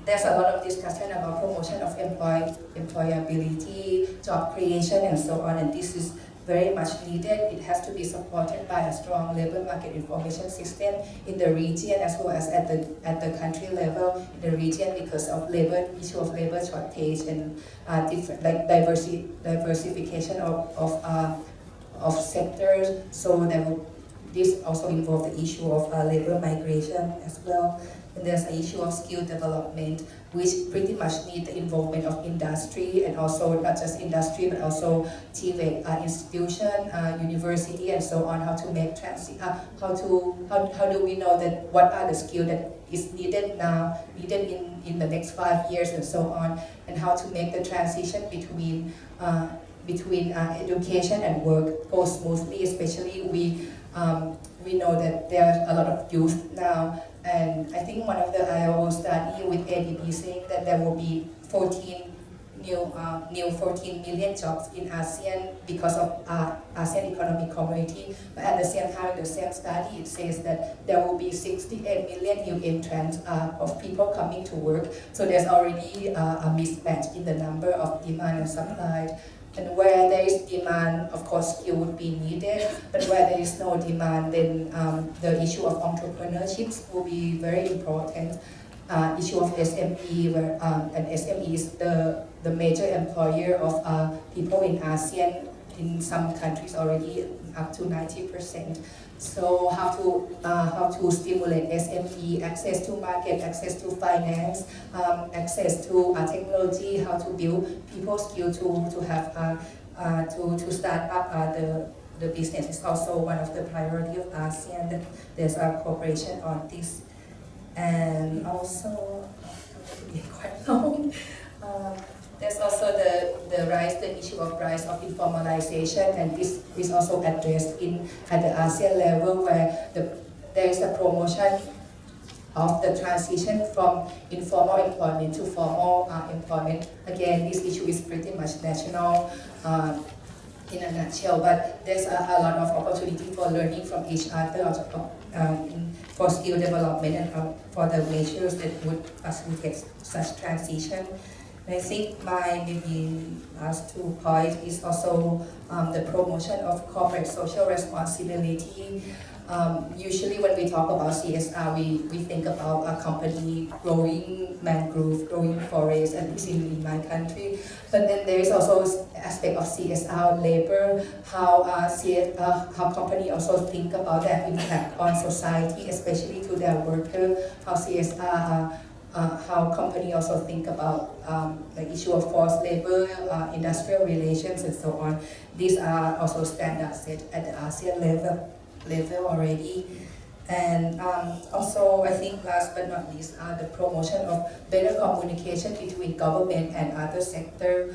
There's a lot of discussion about promotion of employability, job creation, and so on, and this is very much needed. It has to be supported by a strong labor market information system in the region as well as at the country level in the region, because of issue of labor shortage and different diversification of sectors. So this also involves the issue of labor migration as well. And there's the issue of skill development, which pretty much need the involvement of industry, and also not just industry, but also TVET institution, university, and so on. How to make how do we know that what are the skills that is needed now, needed in the next 5 years, and so on, and how to make the transition between education and work go smoothly. Especially we know that there are a lot of youth now. And I think one of the ILO study with ADB saying that there will be 14 million jobs in ASEAN because of ASEAN Economic Community. But at the same time, the same study, it says that there will be 68 million new entrants of people coming to work. So there's already a mismatch in the number of demand and supply. And where there is demand, of course, skill would be needed. But where there is no demand, then the issue of entrepreneurship will be very important. Issue of SME, where an SME is the major employer of people in ASEAN, in some countries already up to 90%. So how to stimulate SME, access to market, access to finance, access to technology, how to build people's skill to have to start up the business is also one of the priority of ASEAN. That there's a cooperation on this. And also, quite long. There's also the issue of rise of informalization, and this is also addressed at the ASEAN level, where there is a promotion of the transition from informal employment to formal employment. Again, this issue is pretty much national in a nutshell, but there's a lot of opportunity for learning from each other for skill development and for the measures that would facilitate such transition. And I think my maybe last 2 points is also the promotion of corporate social responsibility. Usually when we talk about CSR, we think about a company growing mangrove, growing forests, at least in my country. But then there is also aspect of CSR labor, how company also think about their impact on society, especially to their worker, how CSR, how company also think about the issue of forced labor, industrial relations, and so on. These are also standards set at the ASEAN level already. And also, I think last but not least, the promotion of better communication between government and other sectors.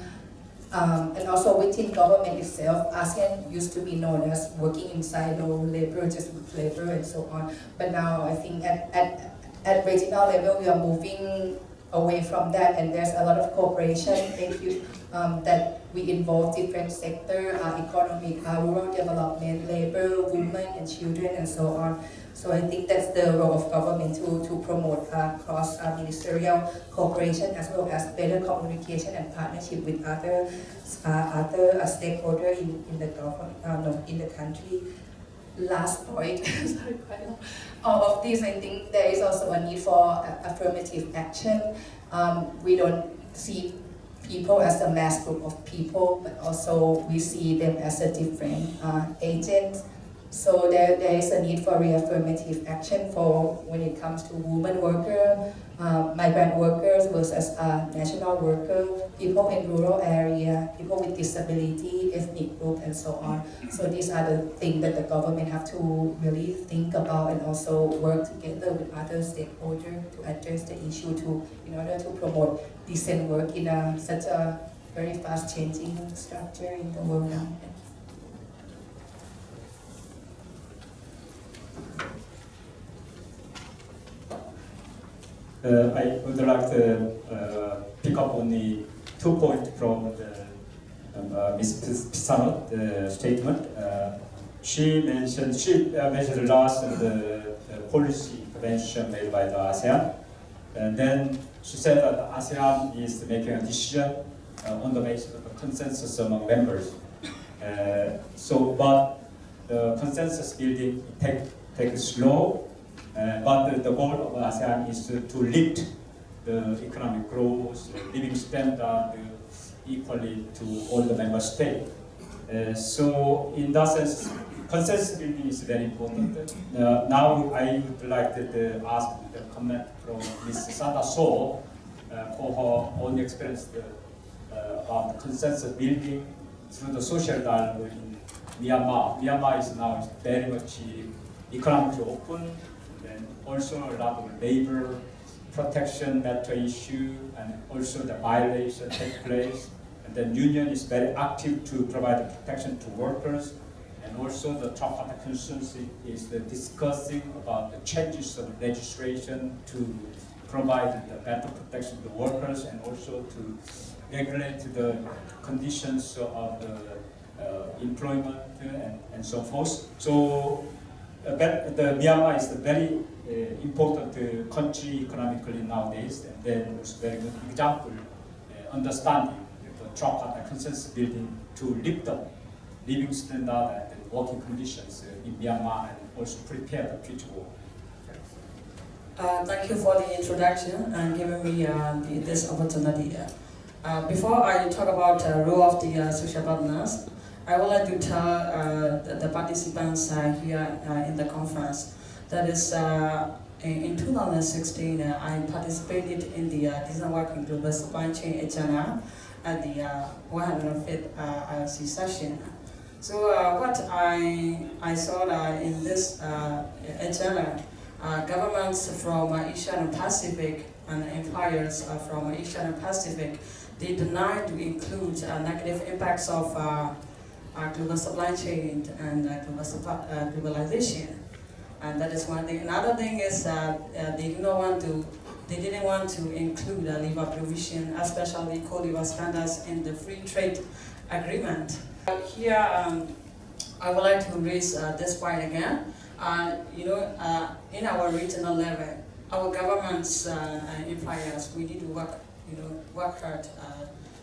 And also within government itself, ASEAN used to be known as working in silo labor, just with labor and so on. But now I think at regional level, we are moving away from that, and there's a lot of cooperation. Thank you. That we involve different sectors, economic, rural development, labor, women and children, and so on. So I think that's the role of government to promote cross-ministerial cooperation, as well as better communication and partnership with other stakeholders in the government, in the country. Last point, sorry, quite long. Of this, I think there is also a need for affirmative action. We don't see people as a mass group of people, but also we see them as a different agents. So there is a need for reaffirmative action for when it comes to women workers, migrant workers versus national workers, people in rural area, people with disability, ethnic group, and so on. So these are the things that the government have to really think about and also work together with other stakeholders to address the issue in order to promote decent work in such a very fast changing structure in the world now.
I would like to pick up only 2 points from Ms. Pisano's statement. She mentioned the last the policy intervention made by the ASEAN, and then she said that the ASEAN is making a decision on the basis of the consensus among members. But the consensus building takes slow. But the goal of ASEAN is to lift the economic growth, living standard equally to all the member states. So in that sense, consensus building is very important. Now I would like to ask the comment from Ms. Sada So for her own experience about the consensus building through the social dialogue in Myanmar. Myanmar is now very much economically open, and also a lot of labor protection matter issue, and also the violation take place. And the union is very active to provide protection to workers, and also the tripartite consensus is discussing about the changes of legislation to provide the better protection to workers, and also to regulate the conditions of the employment and so forth. So the Myanmar is a very important country economically nowadays, and then it's a very good example, understanding the tripartite consensus building to lift up living standard and working conditions in Myanmar, and also prepare the future war.
Thank you for the introduction and giving me this opportunity. Before I talk about the role of the social partners, I would like to tell the participants here in the conference that is in 2016 I participated in the Design Working Global Supply Chain agenda at the 105th IRC session. So what I saw in this agenda, governments from Asia and Pacific and employers from Asia and Pacific, they deny to include negative impacts of global supply chain and globalization. And that is one thing. Another thing is they didn't want to include labor provision, especially co-labor standards in the free trade agreement. Here, I would like to raise this point again. In our regional level, our governments and employers, we need to work hard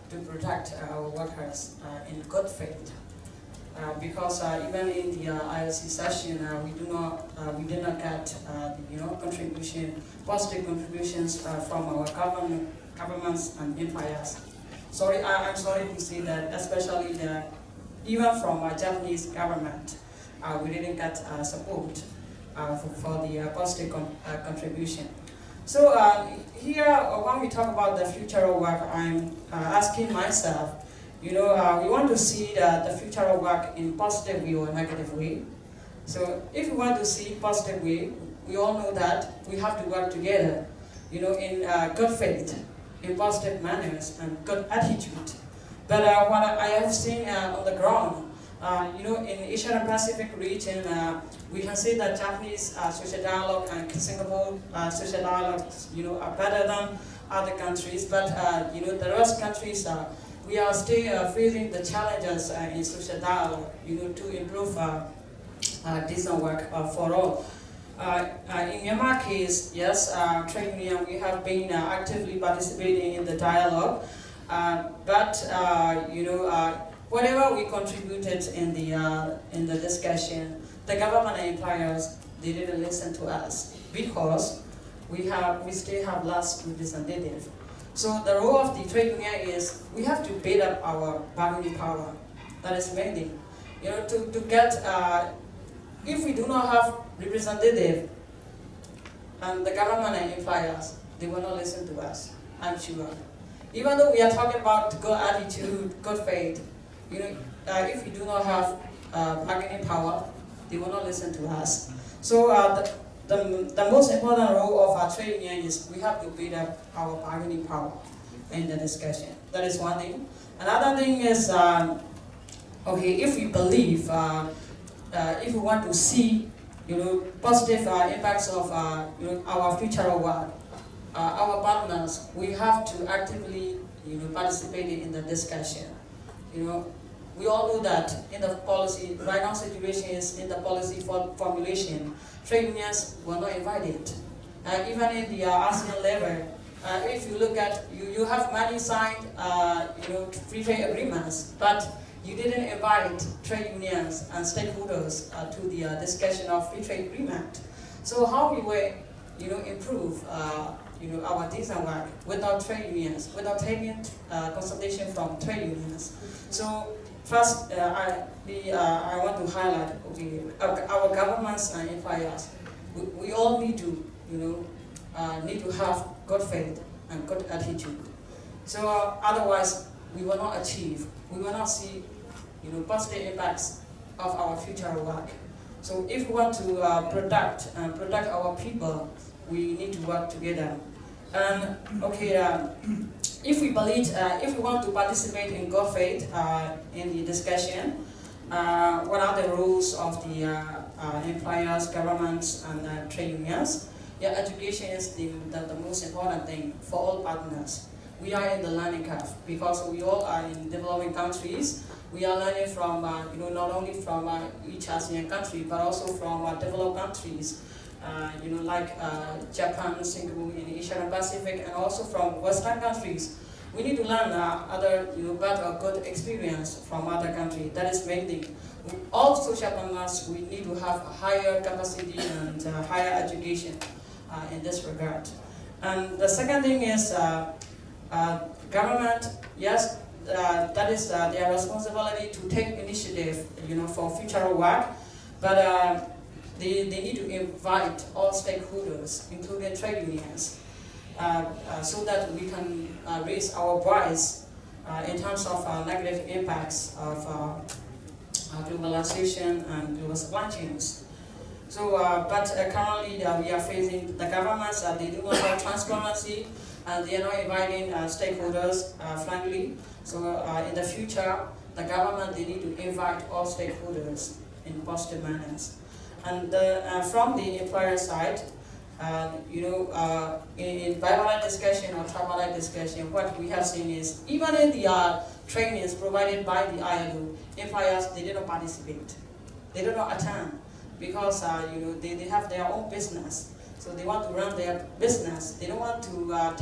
to protect our workers in good faith. Because even in the ILC session, we did not get positive contributions from our governments and employers. I'm sorry to say that, especially even from our Japanese government, we didn't get support for the positive contribution. So here, when we talk about the future of work, I'm asking myself, we want to see the future of work in positive way or negative way. So if we want to see positive way, we all know that we have to work together, in good faith, in positive manners and good attitude. But what I have seen on the ground, in Asia and Pacific region, we can say that Japanese social dialogue and Singapore social dialogue, are better than other countries. But the rest countries, we are still facing the challenges in social dialogue, to improve decent work for all. In Myanmar case, yes, trade union, we have been actively participating in the dialogue, but whatever we contributed in the discussion, the government and employers, they didn't listen to us because we still have less representative. So the role of the trade union is we have to build up our bargaining power. That is main thing. To get, if we do not have representative and the government and employers, they will not listen to us, I'm sure. Even though we are talking about good attitude, good faith, if we do not have bargaining power, they will not listen to us. So the most important role of our trade union is we have to build up our bargaining power in the discussion. That is one thing. Another thing is, if we believe, if we want to see, positive impacts of, our future of work, our partners, we have to actively, participate in the discussion. We all know that in the policy, right now situation is in the policy formulation, trade unions were not invited. Even in the ASEAN level, if you look at, you have many signed, free trade agreements, but you didn't invite trade unions and stakeholders to the discussion of free trade agreement. So how we will, improve, our decent work without trade unions, without taking consultation from trade unions. So first, I want to highlight, our governments and employers, we all need to, need to have good faith and good attitude. So otherwise, we will not achieve, we will not see, positive impacts of our future work. So if we want to protect our people, we need to work together. And if we believe, if we want to participate in good faith in the discussion, what are the rules of the employers, governments, and trade unions? Yeah, education is the most important thing for all partners. We are in the learning curve because we all are in developing countries. We are learning from, not only from each ASEAN country, but also from developed countries, like Japan, Singapore, in Asia and Pacific, and also from Western countries. We need to learn other, better, good experience from other countries. That is main thing. All social partners, we need to have a higher capacity and higher education in this regard. And the second thing is government, yes, that is their responsibility to take initiative, for future work, but they need to invite all stakeholders, including trade unions, so that we can raise our voice in terms of negative impacts of globalization and global supply chains. So, currently we are facing the governments, they do not have transparency, and they are not inviting stakeholders frankly. So in the future, the government, they need to invite all stakeholders in positive manners. And from the employer side, in bilateral discussion or tripartite discussion, what we have seen is, even in the trainings provided by the ILO, employers, they did not participate. They did not attend because they have their own business. So they want to run their business. They don't want to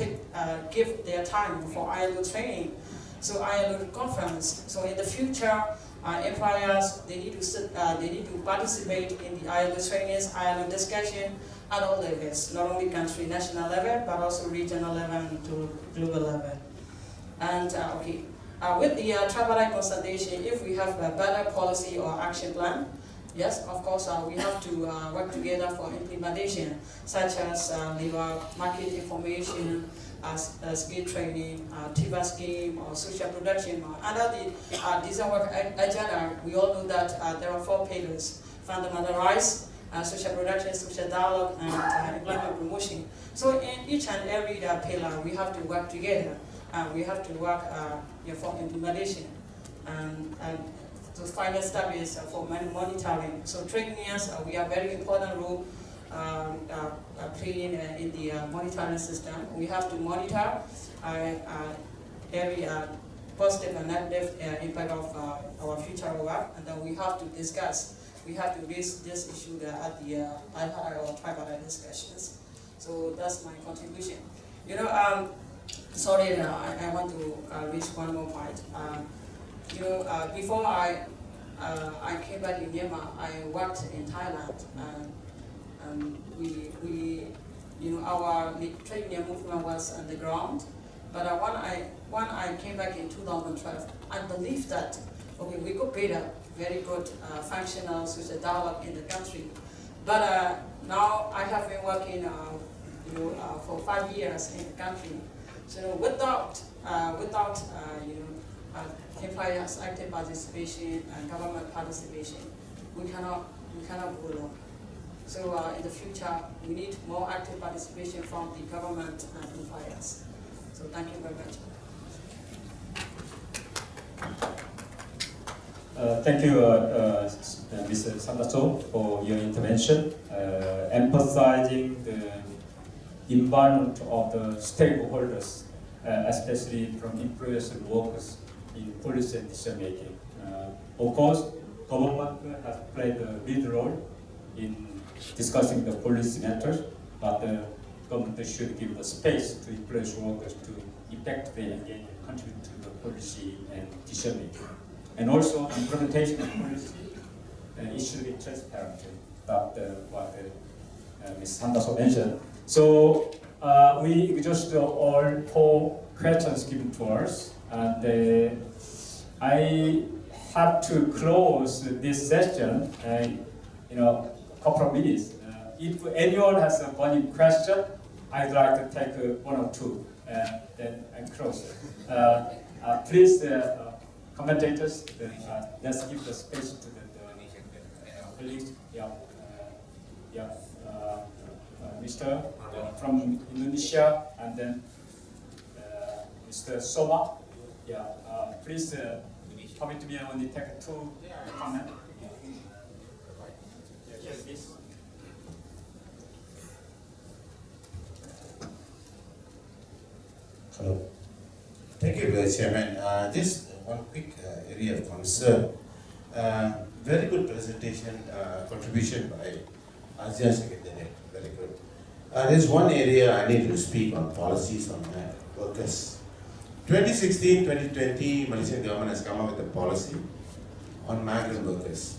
give their time for ILO training. So ILO conference. So in the future, employers, they need to participate in the ILO trainings, ILO discussion at all levels, not only country, national level, but also regional level and to global level. And with the tripartite consultation, if we have a better policy or action plan, yes, of course, we have to work together for implementation, such as labor market information, skill training, TIVA scheme, or social production. Under the design work agenda, we all know that there are 4 pillars: fundamental rights, social production, social dialogue, and employment promotion. So in each and every pillar, we have to work together. We have to work for implementation. And the final step is for monitoring. So trade unions, we have very important role playing in the monitoring system. We have to monitor every positive and negative impact of our future work, and then we have to discuss. We have to raise this issue at the bilateral or tripartite discussions. So that's my contribution. Sorry, I want to reach one more point. Before I came back in Myanmar, I worked in Thailand, and our trade union movement was on the ground. But when I came back in 2012, I believed that we could build a very good functional social dialogue in the country. But now I have been working for 5 years in the country. So without employers' active participation and government participation, we cannot go along. So in the future, we need more active participation from the government and employers. So thank you very much.
Thank you, Mr. Sandaso, for your intervention, emphasizing the involvement of the stakeholders, especially from employers and workers in policy and decision making. Of course, government has played a lead role in discussing the policy matters, but the government should give the space to employers and workers to effectively engage and contribute to the policy and decision making. And also, implementation of policy, it should be transparent. That's what Ms. Sandaso mentioned. So we just all 4 questions given to us, and I have to close this session in a couple of minutes. If anyone has a burning question, I'd like to take 1 or 2, then I close. Please, commentators, let's give the space to the colleagues. Mr. from Indonesia, and then Mr. Soma. Please permit me only take 2 comments. Yes, please.
Hello. Thank you, Chairman. Just one quick area of concern. Very good presentation, contribution by ASEAN Secretariat. Very good. There's one area I need to speak on: policies on workers. 2016-2020, Malaysian government has come up with a policy on migrant workers.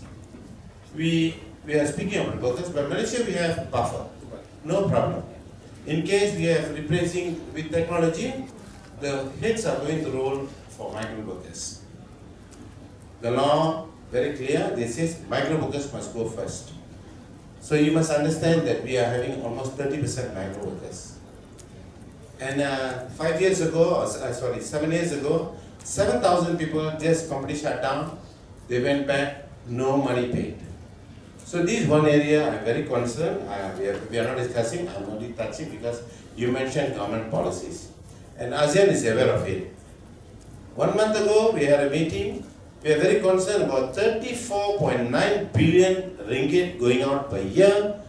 We are speaking about workers, but Malaysia we have buffer, no problem. In case we are replacing with technology, the hits are going to roll for migrant workers. The law very clear. They say migrant workers must go first. So you must understand that we are having almost 30% migrant workers. And 7 years ago, 7,000 people just completely shut down. They went back, no money paid. So this is one area I'm very concerned. We are not discussing, I'm only touching because you mentioned government policies. And ASEAN is aware of it. 1 month ago, we had a meeting. We are very concerned about 34.9 billion ringgit going out per year.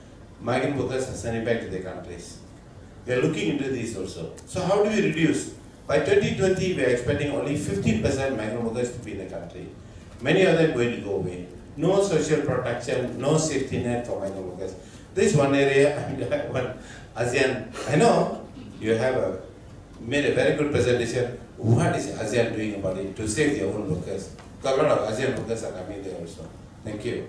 Migrant workers are sending back to their countries. We are looking into this also. So how do we reduce? By 2020, we are expecting only 15% migrant workers to be in the country. Many of them are going to go away. No social protection, no safety net for migrant workers. This is one area, one ASEAN, I know you have made a very good presentation. What is ASEAN doing about it to save their own workers? Because a lot of ASEAN workers are coming there also. Thank you.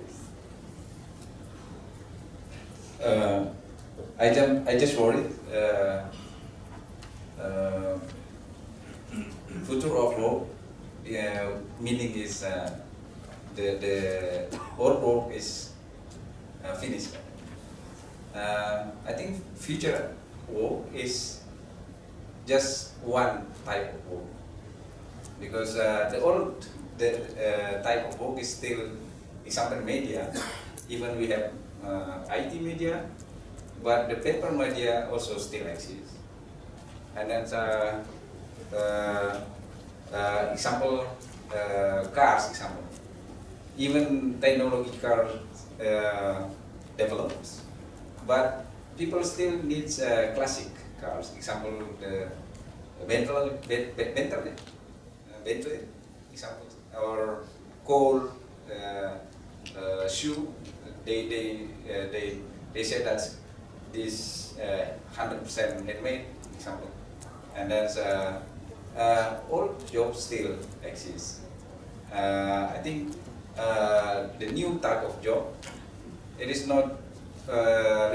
I just worried. Future of work, meaning is the old work is finished. I think future work is just one type of work, because the old type of work is still example media. Even we have IT media, but the paper media also still exists. And then example cars example. Even technological develops, but people still needs classic cars. Example the Bentley, example, or coal shoe. They say that this 100% handmade example, and that's all jobs still exist. I think the new type of job, it is not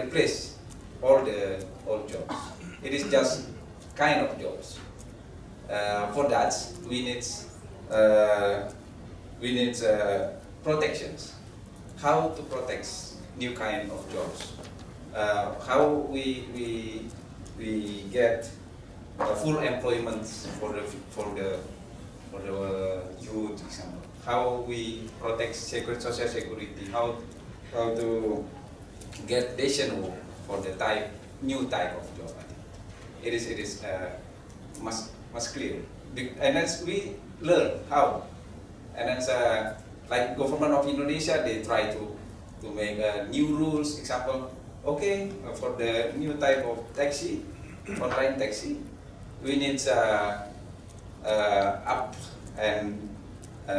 replace all the old jobs. It is just kind of jobs. For that, we need protections. How to protect new kind of jobs? How we get full employment for the youth example. How we protect social security? How to get decent work for the new type of job? I think it is must clear, and as we learn how, and then like government of Indonesia, they try to make new rules. Example, okay, for the new type of taxi, online taxi, we need up and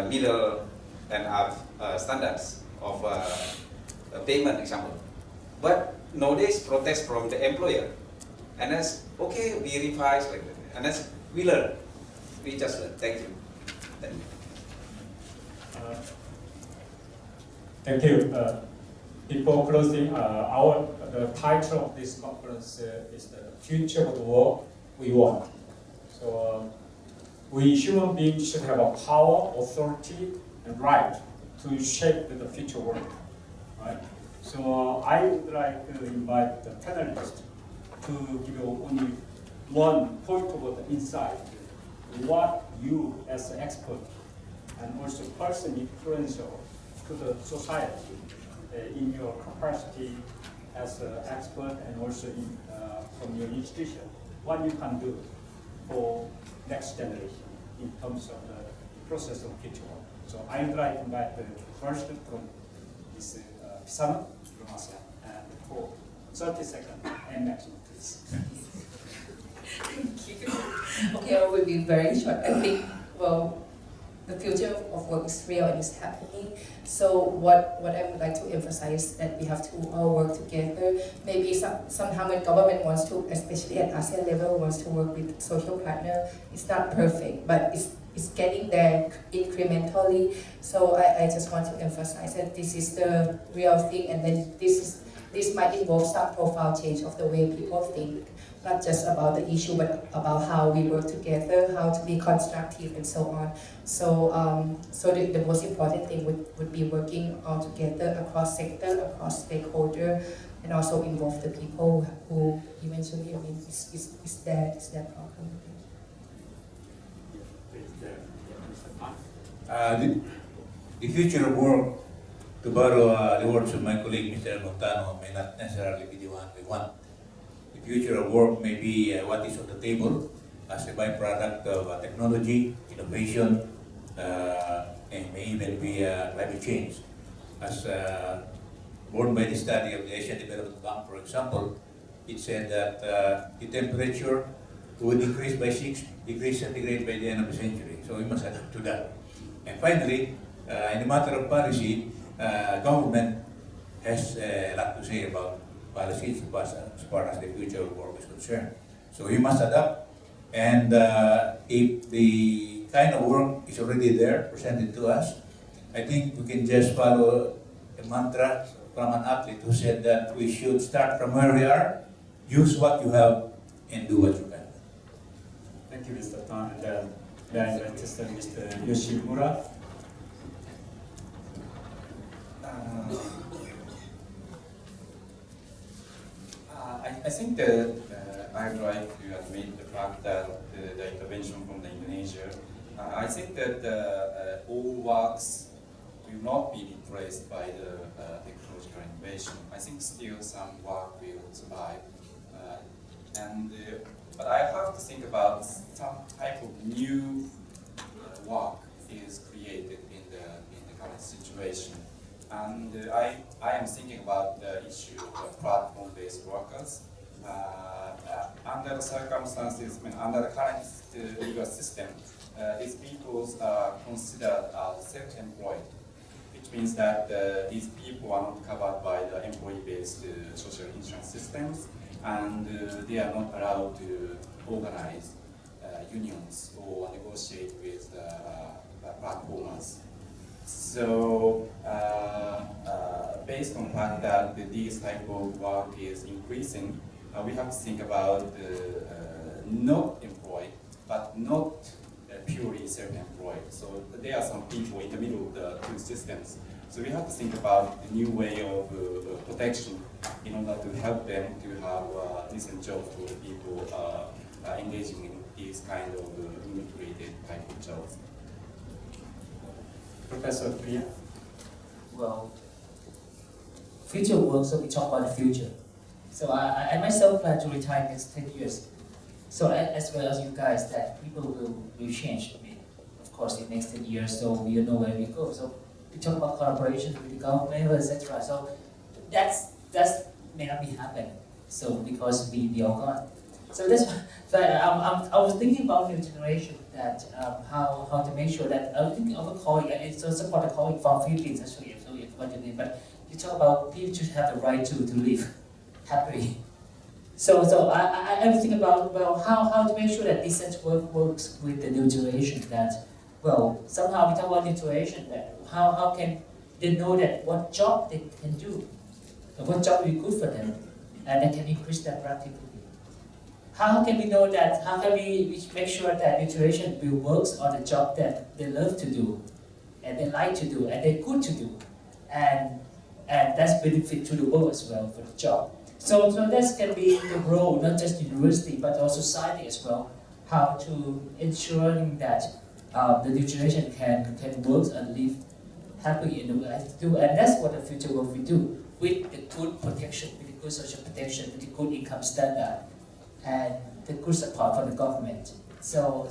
middle and up standards of payment example. But nowadays protest from the employer, and that's okay, we revise like that, and that's we learn, we just learn. Thank you. Thank you.
Thank you. Before closing, the title of this conference is the future of the work we want. So we human beings should have a power, authority, and right to shape the future world. Right? So I would like to invite the panelists to give you only one point of the insight, what you as an expert and also person influential to the society in your capacity as an expert and also from your institution, what you can do for next generation in terms of the process of future work. So I would like to invite the first from this Pisano from ASEAN, and for 30 seconds and maximum, please.
Thank you. Okay, I will be very short. I think, well, the future of work is real and is happening. So what I would like to emphasize that we have to all work together. Maybe somehow when government wants to, especially at ASEAN level, wants to work with social partner, it's not perfect, but it's getting there incrementally. So I just want to emphasize that this is the real thing, and then this might involve some profile change of the way people think. Not just about the issue, but about how we work together, how to be constructive, and so on. So, the most important thing would be working all together across sector, across stakeholder, and also involve the people who eventually, is their problem.
The future of work to borrow the words of my colleague Mr. Montano, may not necessarily be the one we want. The future of work may be what is on the table as a byproduct of technology, innovation, and may even be climate change. As borne by the study of the Asian Development Bank, for example, it said that the temperature would increase by 6 degrees centigrade by the end of the century. So we must adapt to that. And finally, in the matter of policy, government has a lot to say about policies as far as the future of work is concerned. So we must adapt. And if the kind of work is already there, presented to us, I think we can just follow a mantra from an athlete who said that we should start from where we are, use what you have, and do what you can.
Thank you, Mr. Tan. And may I invite Mr. Yoshimura?
I think that I would like to admit the fact that the intervention from the Indonesia, I think that all works will not be replaced by the technological innovation. I think still some work will survive. But I have to think about some type of new work is created in the current situation. And I am thinking about the issue of platform-based workers. Under the circumstances, under the current legal system, these people are considered as self-employed, which means that these people are not covered by the employee-based social insurance systems, and they are not allowed to organize unions or negotiate with platformers. So, based on the fact that these type of work is increasing, we have to think about not employed, but not purely self-employed. So there are some people in the middle of the two systems. So we have to think about a new way of protection in order to help them to have decent jobs for the people engaging in these kind of integrated type of jobs.
Professor Priya?
Well, future work, so we talk about the future. So I myself plan to retire next 10 years. So as well as you guys, that people will change. I mean, of course, in the next 10 years, so we don't know where we go. So we talk about collaboration with the government, etc. So that's may not be happening. So because we are gone. So that's why I was thinking about new generation, that how to make sure that I was thinking of a colleague. It's also about a colleague from Philippines actually. So I forgot your name, but you talk about people should have the right to live happily. So I was thinking about how to make sure that decent work works with the new generation. That somehow we talk about new generation, that how can they know that what job they can do, and what job will be good for them, and they can increase their productivity. How can we know that? How can we make sure that new generation will work on the job that they love to do, and they like to do, and they're good to do, and that's benefit to the world as well for the job. So that can be the role, not just university, but also society as well. How to ensuring that the new generation can work and live happily in the way to do, and that's what the future work we do with the good protection, with the good social protection, with the good income standard, and the good support from the government. So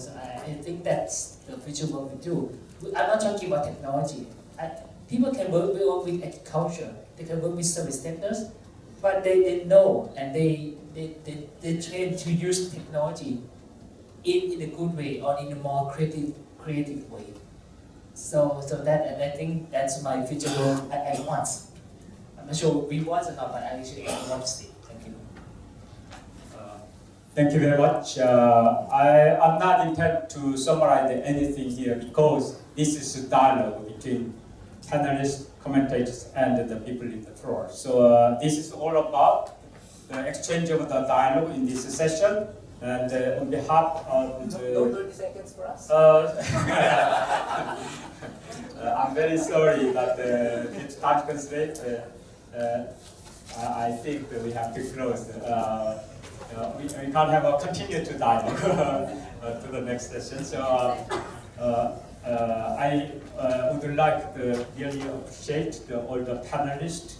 I think that's the future work we do. I'm not talking about technology. People can work with agriculture, they can work with service sectors, but they know and they train to use technology in a good way or in a more creative way. So that, and I think that's my future goal at once. I'm not sure we want or not, but I actually want to see. Thank you.
Thank you very much. I'm not intended to summarize anything here because this is a dialogue between panelists, commentators, and the people in the floor. So this is all about the exchange of the dialogue in this session. And on behalf of the...
No 30 seconds for us?
I'm very sorry, but due to time constraint, I think that we have to close. We can't have a continue to dialogue to the next session. So I would like to really appreciate all the panelists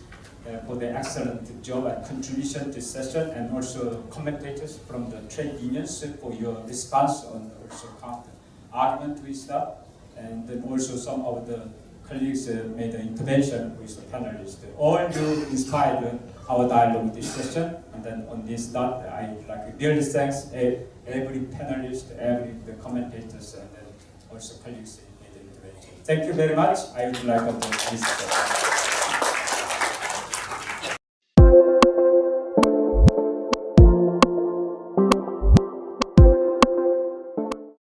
for the excellent job and contribution to this session, and also commentators from the trade unions for your response on also counter argument with that, and then also some of the colleagues made an intervention with the panelists. All you inspired our dialogue discussion, and then on this note, I would like to really thank every panelist, the commentators, and then also colleagues made the intervention. Thank you very much. I would like to this.